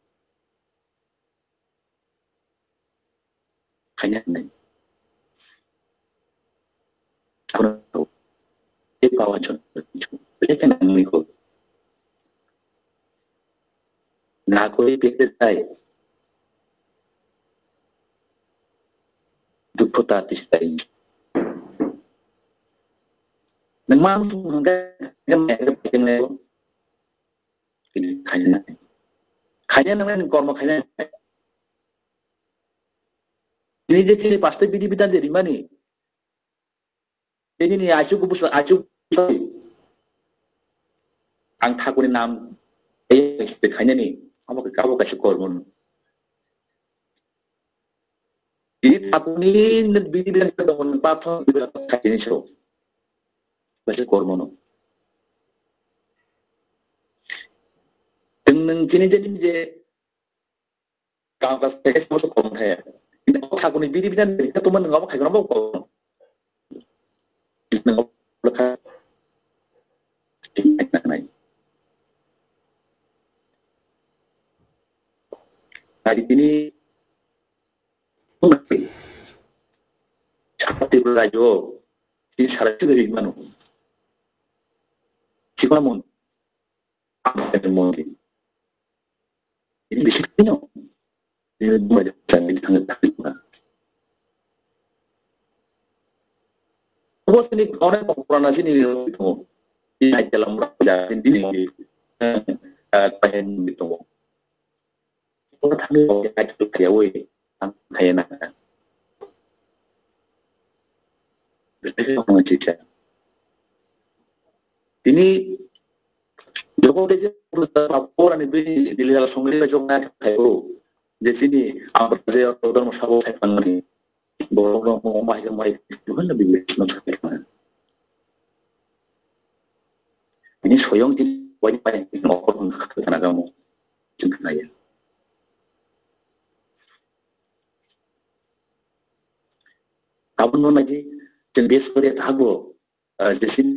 Hanya ni. Aku tahu. Dia bawa contoh. Dia kan mengiku. Nah aku ini pikir saya. Dukkota tistai. Nang mampu nggak pengen ini kayaknya namanya korma kayaknya ini jadi pasti bidi-bidan dari mana ini nih acu ang takunin nam kayaknya nih kamu kasih korma jadi takunin bidi-bidan ketemu patron kayaknya show kasih korma no dengan jenis je kalau kasih semua korma ya ini aku nih bidi-bidan dari teman ngomong kayak ngomong kok ngomong lekas naik hari ini mengerti seperti belajar ini syarat dari mana siapa pun apa yang mungkin ini bisa punya ini banyak yang sangat takut bos ini orang pengurang sini itu ini dalam raja ini pengen itu orang kami kayak itu kayak woi kayak nak betul mengajar ini Joko dia laporan itu di dalam sungai itu juga kayak di sini apa saja orang masyarakat saya panggil borong mau mai itu kan lebih besar ini soyong di banyak orang karena kamu juga ya kamu mau lagi jenis seperti apa di sini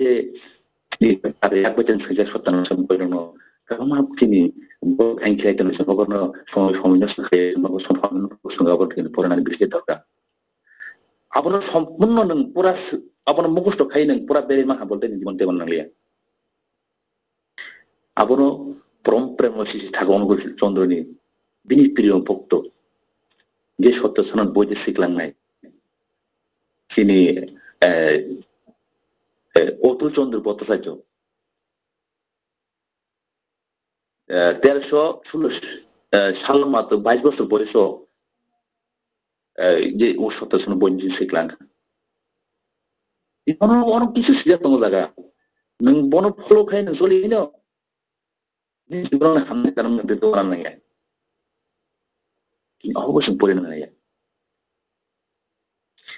di area aku jenis kerja sotan sampai no kamu mau sini buat yang kita itu semua karena semua sekali semua dengan peranan bisnis tak apa semua neng pura apa neng mukus tu kain neng pura beri mah boleh ni monte mana lihat apa no promosi tagon gue condro ni bini periom pokto dia soto sanan boje siklang nai sini otu condro poto sajo terso sulus salam atau 22 বছর বয়সে যে ওর সাথে শুনে bungee শিখলাম অনেক কিছু শিখে তোমার জায়গা নং বন ফলো খাই না চলি না জীবন সামনে কারণ দিতে পারার নাই অবশ্যই পড়ে না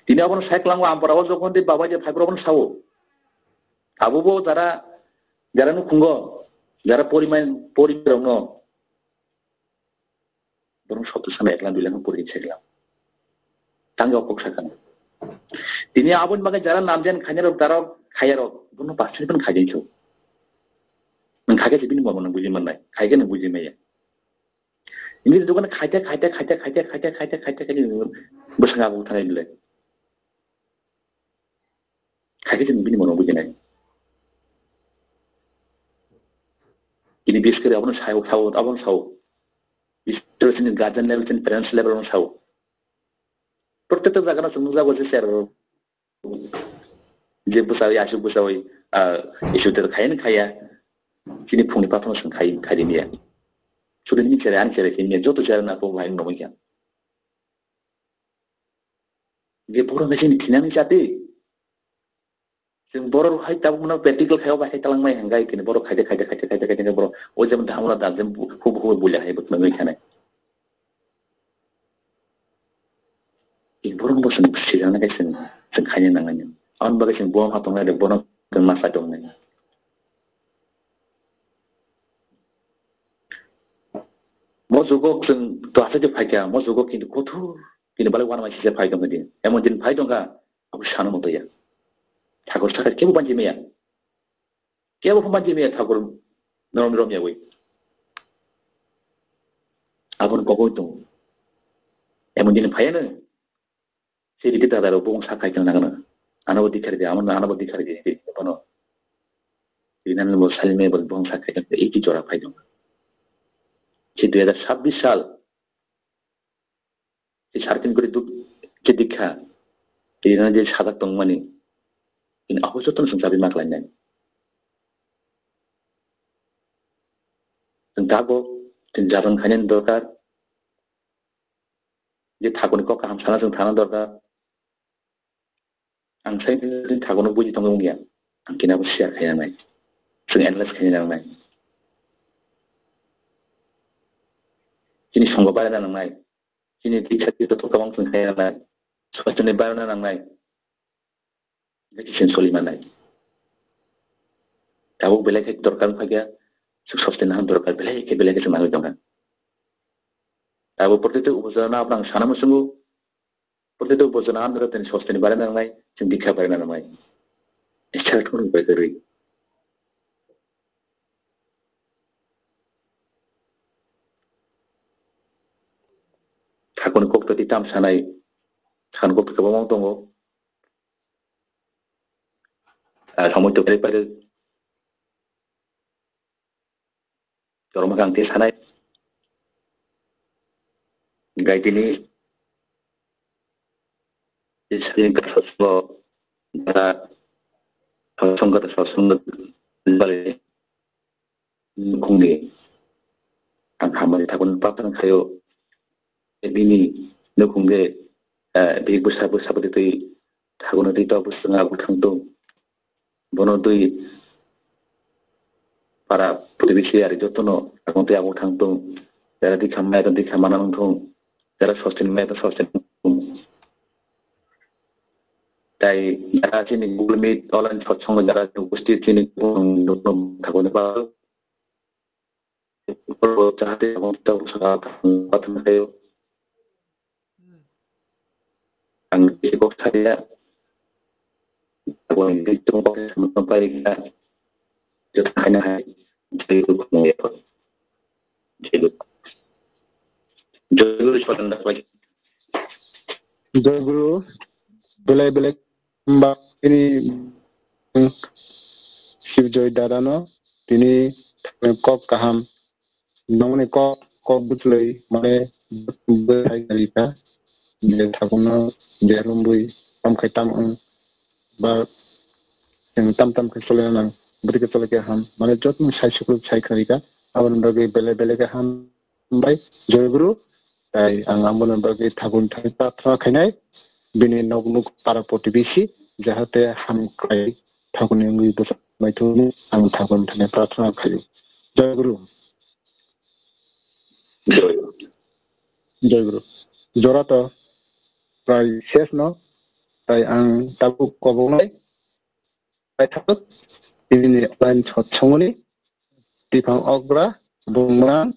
তিনি আবার শিখলাম আমরাও যখন বাবা যে ভাই ব্রাহ্মণ সাবো আবুবো যারা যারা নুকুঙ্গ যারা পরিমাণ বরং সত্য সামনে একলাম দুইলাম পড়ে শিখলাম tangga poksakan. Ini abun bagai jalan namjan kanyar darab kayarok, bunuh pasti pun kajen cu. Mengkaget sih ini mau menunggu mana? Kaget nunggu mana? Ini tu kan kaget bersangka bukan ini le. Kaget ini mau menunggu mana? Ini biasa abun sawo. Terus ini guardian level, ini parents level abun sawo. Pertama zagan semua zagan share je busawi asyik busawi isu terkait kaya sini pun dipatong sengkai ni ya sudah ni cari ini jodoh cari apa main nomornya dia borong macam ni kena ni cati borong hai tahu mana practical kaya apa talang main hanggai kini borong kaya borong oh jam dah mana dah jam hub boleh hai betul macam ni borong bosan sirana kayak sengkanya nangannya. Awan bagai sing buang hatong ada borong dan masa dong nih. Mosugok जों dahasa faika mosugok kintu kotu kini balik wana masih saya faika mending. Emang din faika enggak aku sana mau ya. Thakur sakit kebu banji meya. Kebu banji meya thakur norom ya wei. Abon koko itu. Emang din faika ne. Siri kita ada bong sakai kena kena. Anak bodi kerja, anak bodi kerja. Apa no? Ini nanti mau saling bong sakai kena. Iki jora faika. Ci 2026 साल सार्किन गरी दुख के दिखा ini jadi sahabat tongmani ini aku sudah sabi maklanya tentabo tinjaran kanyan dorkar je thakoni ko kaham sana thana dorkar ang sai tin thakono buji tong ngia ang kina ko share kaya nai sing endless kaya nai kini songgo bara nang nai kini dikati to kamang sing kaya nai swastane bara nang nai lagi sensoli manai tahu belai ke dorkar kaya swastane nang dorkar belai ke semangat dong tahu porte itu ubazana apang sana musungu porte itu ubazana andra ten swastane bara nang nai sing dikha bara nang nai ischat ko bai kari thakon kok to titam sanai than kok to bamang tongo সময় তো পেপারে জন্মকান্তি সানাই গাইদিনি যারা সৎসঙ্গত সৎসঙ্গ বলে খুঁড়ে খামারে থাকুন প্রার্থনা খায়ও বিনি নখুঙ্গে big besar besar itu থাকুন itu apa setengah aku tangtung bono tui para putibisi ari jotono akon te aku tangtung jara di khamai dan di khamana nangtung jara sustain me ta sustain tai jara sini Google Meet online satsang jara উপস্থিত sini notnom থাকুন ba pro jahate akon ta usah patna kayo ang ikok saya aku ini cuma sampai kita jadi hanya jadi kumpulan jadi jadi seperti lagi Guru belai mbak ini Sivjoy Dadano ini kok kaham namanya kok betul mana berhari kita dia takutnya dia rumbui tam kaitam ba yang tam kesolenan beri kesole ke ham mana jot mu sai sukul sai kharika abon bagi bele ke ham bai joy guru ai ang amon bagi thagun thai patra khainai bini nok para potibisi jahate ham kai thagun ngui bus maitu ang thagun thane pratna khayu joy guru jora to prai ses no tai ang tabu kobonai pai thak ini lain chongoni tipang ogra bungman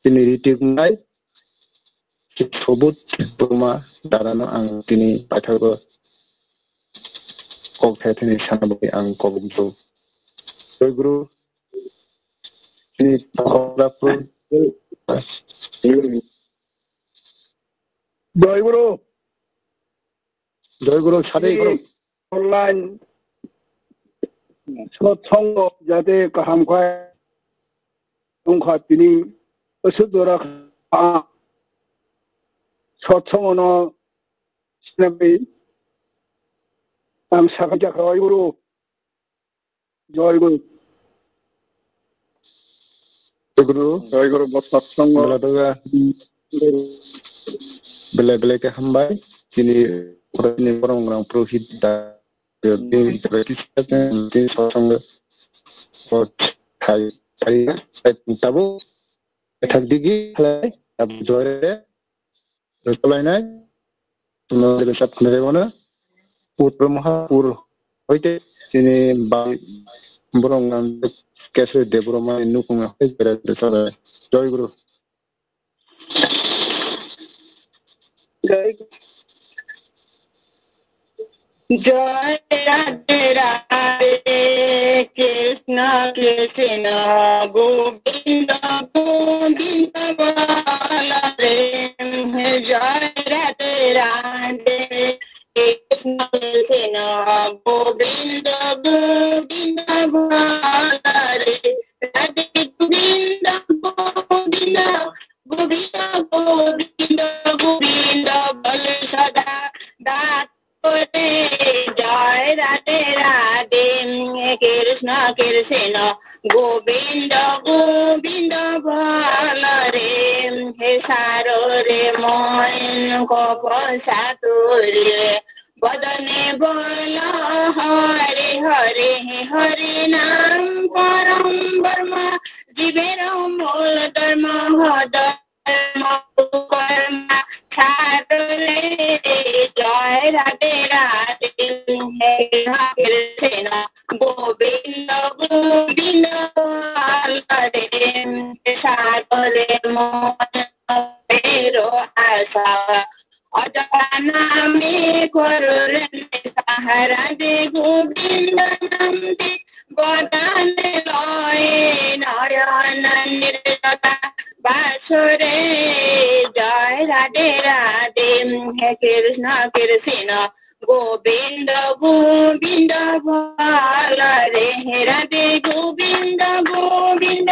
ini ritiknai sobut buma darano ang tini pathago kok thethini sanabai ang kobumso guru ini ogra pro জয় গুরু সাথে online সৎসঙ্গ যাতে কাহাম খায় সংখ্যা তিনি অসুদরা সৎসঙ্গ ন সিনাবি আম সাকাজা জয় গুরু সৎসঙ্গ bela ke hambai sini ini orang prohit da di di sosong kot hai tabu thak digi halai ab jore rotolai nai tuno de sap khne bona pur mahapur hoite sini bai borong nam kese de boroma nukung hoite de sare joy guru जय राधे राधे कृष्ण कृष्ण गोविंद गोविंद बाला रे जय राधे राधे कृष्ण कृष्ण गोविंद गोविंद बाला रे राधे गोविंद गोविंद गोविंद गोविंद गोविंद बल सदा दात जय राधे राधे कृष्ण कृष्ण गोविंद गोविंद बाल रे हे सारो रे मन कपसातुरे बदने बोल हरे हरे हरे नाम परम ब्रह्म जीवेर मूल धर्म धर्म कर्म सारो रे जय राधे राधे कृष्ण गोविंद गोविंद रे सागरे मेरो आशा अजपाना में करुण सहारा दे गोविंद नाम दे गोदान लय नयन निर्जता बासुरे जय राधे राधे कृष्ण कृष्ण गोविंद गोविंद बाल रे राधे गोविंद गोविंद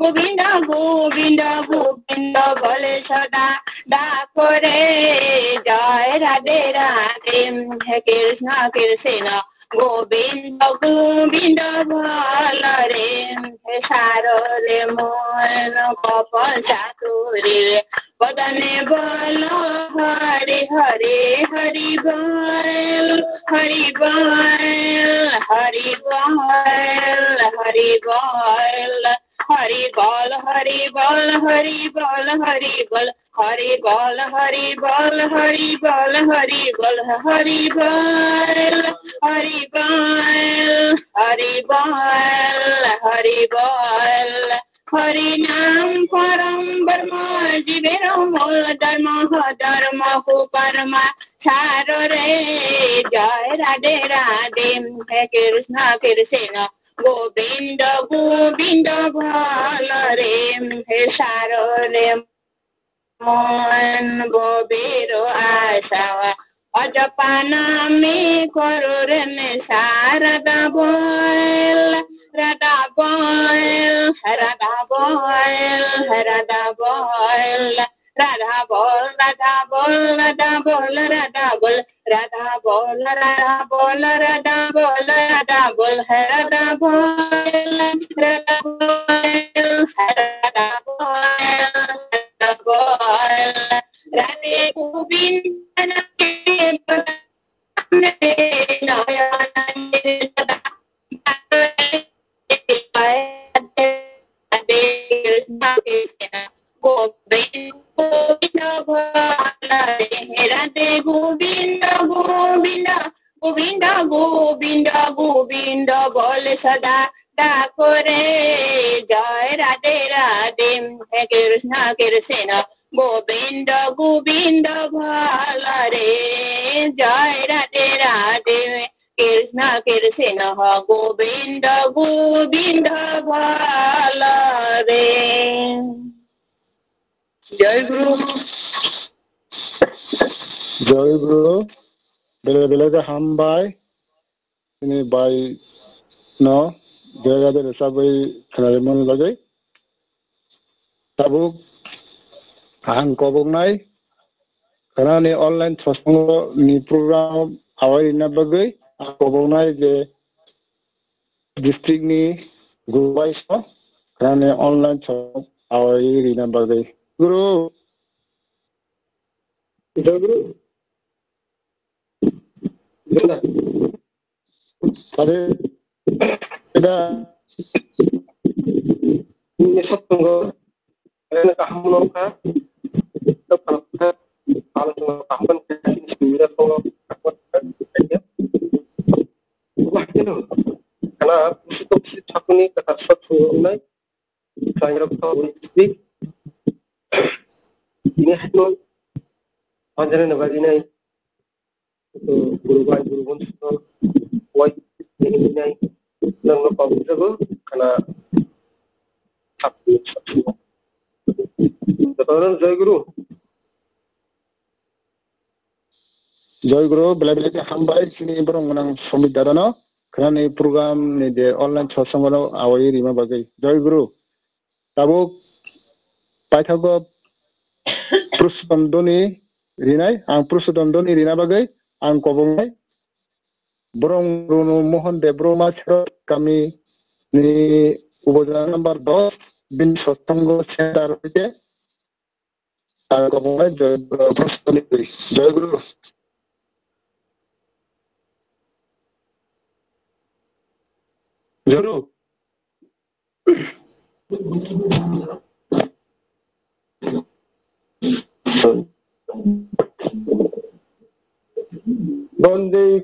गोविंद गोविंद गोविंद बोले सदा डाकोरे जय राधे राधे कृष्ण कृष्ण गोविंद गोविंद बाल रे सारो रे मन कपसातुरे बदने बोल हरे हरे हरि बोल हरि बोल हरि बोल हरि बोल हरि बोल हरि बोल हरि बोल हरि बोल हरि बोल हरि बोल हरि बोल हरि बोल हरि बोल हरि बोल हरि बोल हरि बोल हरि नाम परम ब्रह्म जीवेर मूल धर्म धर्म को परम सारो रे जय राधे राधे कृष्ण कृष्ण गोविंद गोविंद बाल रे सारो रे मन गोबेरो आशा अजपाना में करुण शारदा बोल राधा बोल राधा बोल राधा बोल राधा बोल राधा बोल राधा बोल राधा बोल राधा बोल राधा बोल राधा बोल राधा बोल राधा बोल राधा बोल राधा बोल राधे गोविंद राधे गोविंद गोविंद गोविंद गोविंद गोविंद बोल सदा डाकोरे जय राधे राधे कृष्ण कृष्ण गोविंद गोविंद बाल रे जय राधे राधे कृष्ण कृष्ण गोविंद गोविंद बाल रे जय गुरु जय गुरु बेले बेले हामबाय ini bai no bela de sabai khaimon lagai tabuk ang kobongnai karena ni online sosmo ni program awal ina bagai kobongnai je district ni guru wise no karena ni online sosmo awal ina bagai guru itu guru tadi ada ini satu karena kamu loka tetap kalau kamu kan sudah kalau wah itu karena itu aku ni kata satu orang saya rasa ini itu ajaran negara ini guru bai guru bon so wai ni nai nang no pau jago kana thap Dataran jai guru bela bela ke hambai sini borong nang somit dadano kana program ni de online satsangano awai rima bagai jai guru tabo paithago Prusdondoni rinai ang Prusdondoni rina bagai ang kobongai borong Bruno Mohan de Broma kami ni ubodana number 10 bin satsang center ke ang kobongai Prusdondoni jai guru Guru Bande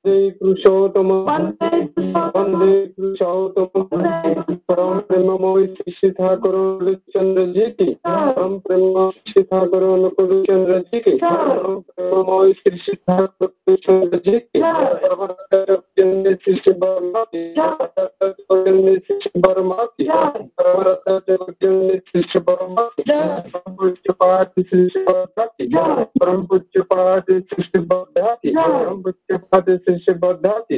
Purushotama Bande Purushotama Param Premamoy Shishitha Karo Chandra Ji ki Param Prema Shishitha Karo Nakulu Chandra Ji ki Param Premamoy Shishitha Karo Chandra Ji ki Paramata Jenne Shishitha Barma ki Paramata Jenne Shishitha Barma ki Paramata Jenne Shishitha Barma ki Parampuchapati Shishitha Barma ki Parampuchapati Shishitha Barma ki Parampuchapati Shishitha Barma ki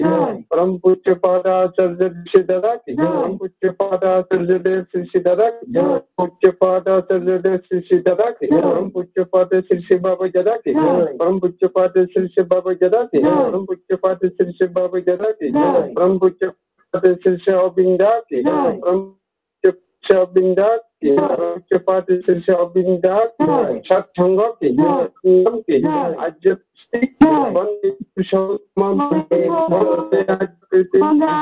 Parampuchapati Acharya Shishitha ki Parampuchapati Acharya Shishitha ki Parampuchapati Acharya Shishitha ki Parampuchapati Shishitha Baba Jada ki Parampuchapati Shishitha Baba Jada ki Parampuchapati Shishitha Baba Jada ki Parampuchapati Shishitha Obinda ki Parampuchapati Obinda ki Parampuchapati Shishitha Obinda ki Satsanga ki Nam ki Ajit Bandi Purushotama Bandi Ajit Bandi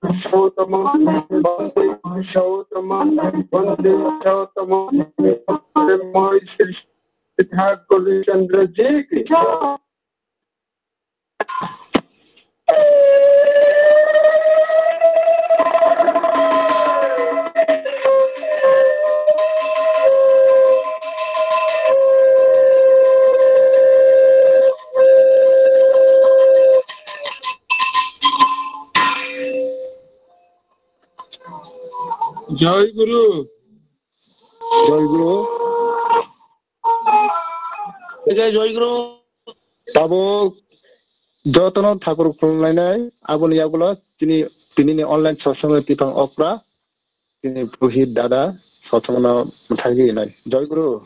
Purushotama Bandi Purushotama Bandi Purushotama Premamoy Shishitha Karo Chandra Ji ki Jai Guru Jai Guru tabo jotono thakur khulnainai aboni yagulo tini online satsang tipang opra tini puhit dada satsangna muthagi nai jai guru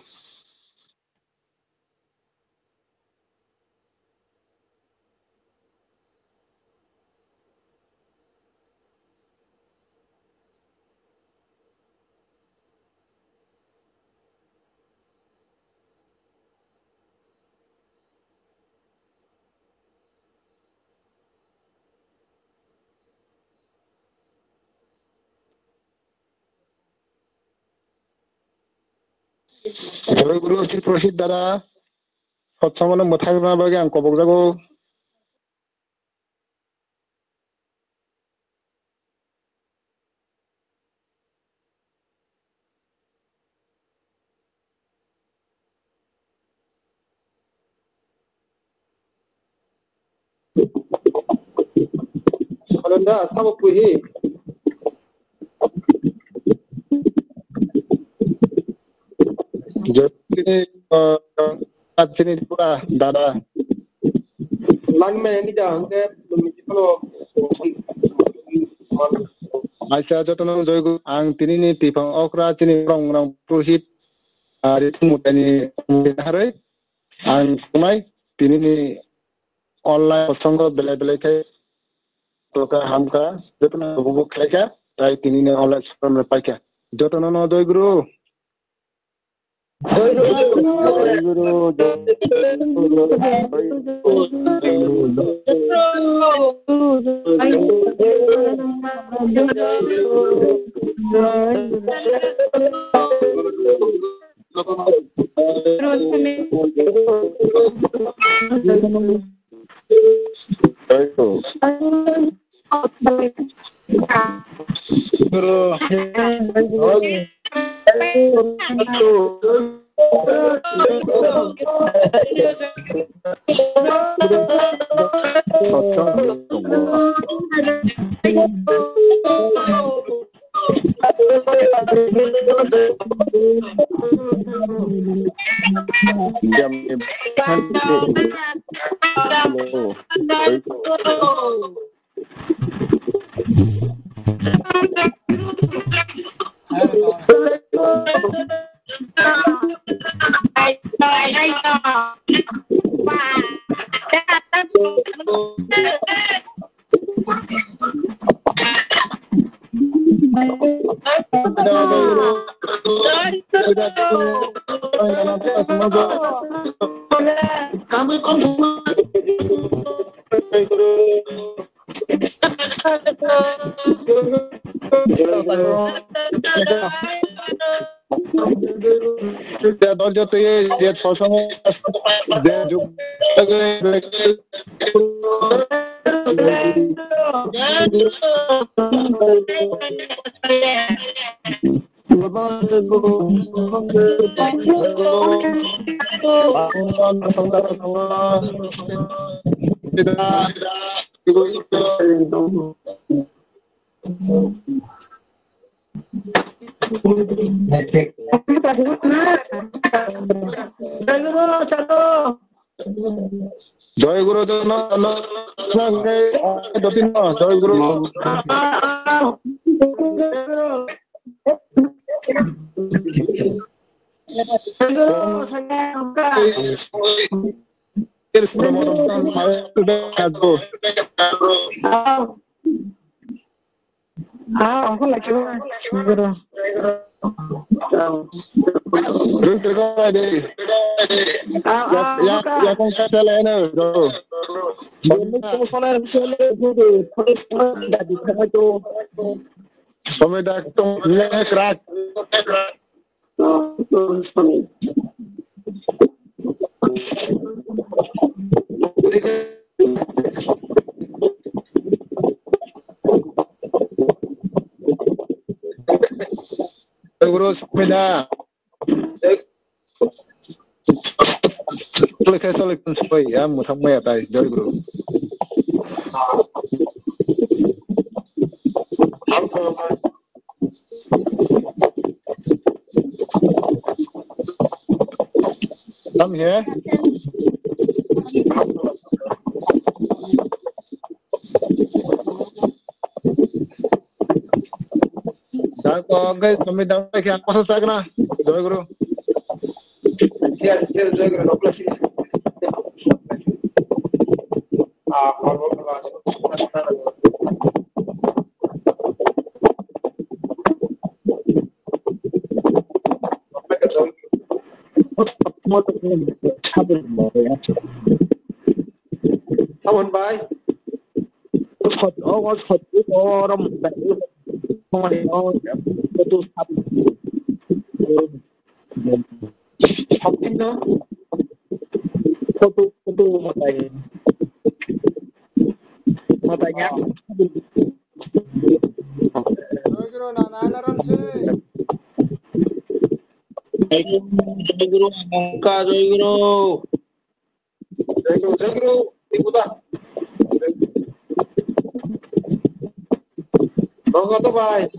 jai guru si puhit dada satsangna muthagna bagi ang kobogjago Kalenda sama puhi jatini pura dada lang me ni da hangke municipal Aisha jotono jai guru ang tini tipang okra tini rong puhit ari mutani harai ang kumai tini online satsang bela kai toka hamka jotono bubu khaika tai tini online satsang paika jotono no jai guru जय गुरु जय गुरु Guru sepeda. Boleh saya solik supaya ya mutam ya tay Jai Guru. Come here. Guys, kami dah kayak apa saja kena, Jai Guru. Jai Guru, nopelas. Awan bay. Khot orang betul foto matanya Guru nana ron sih. Jai Guru angka Jai Guru ikutan. Kau kata baik.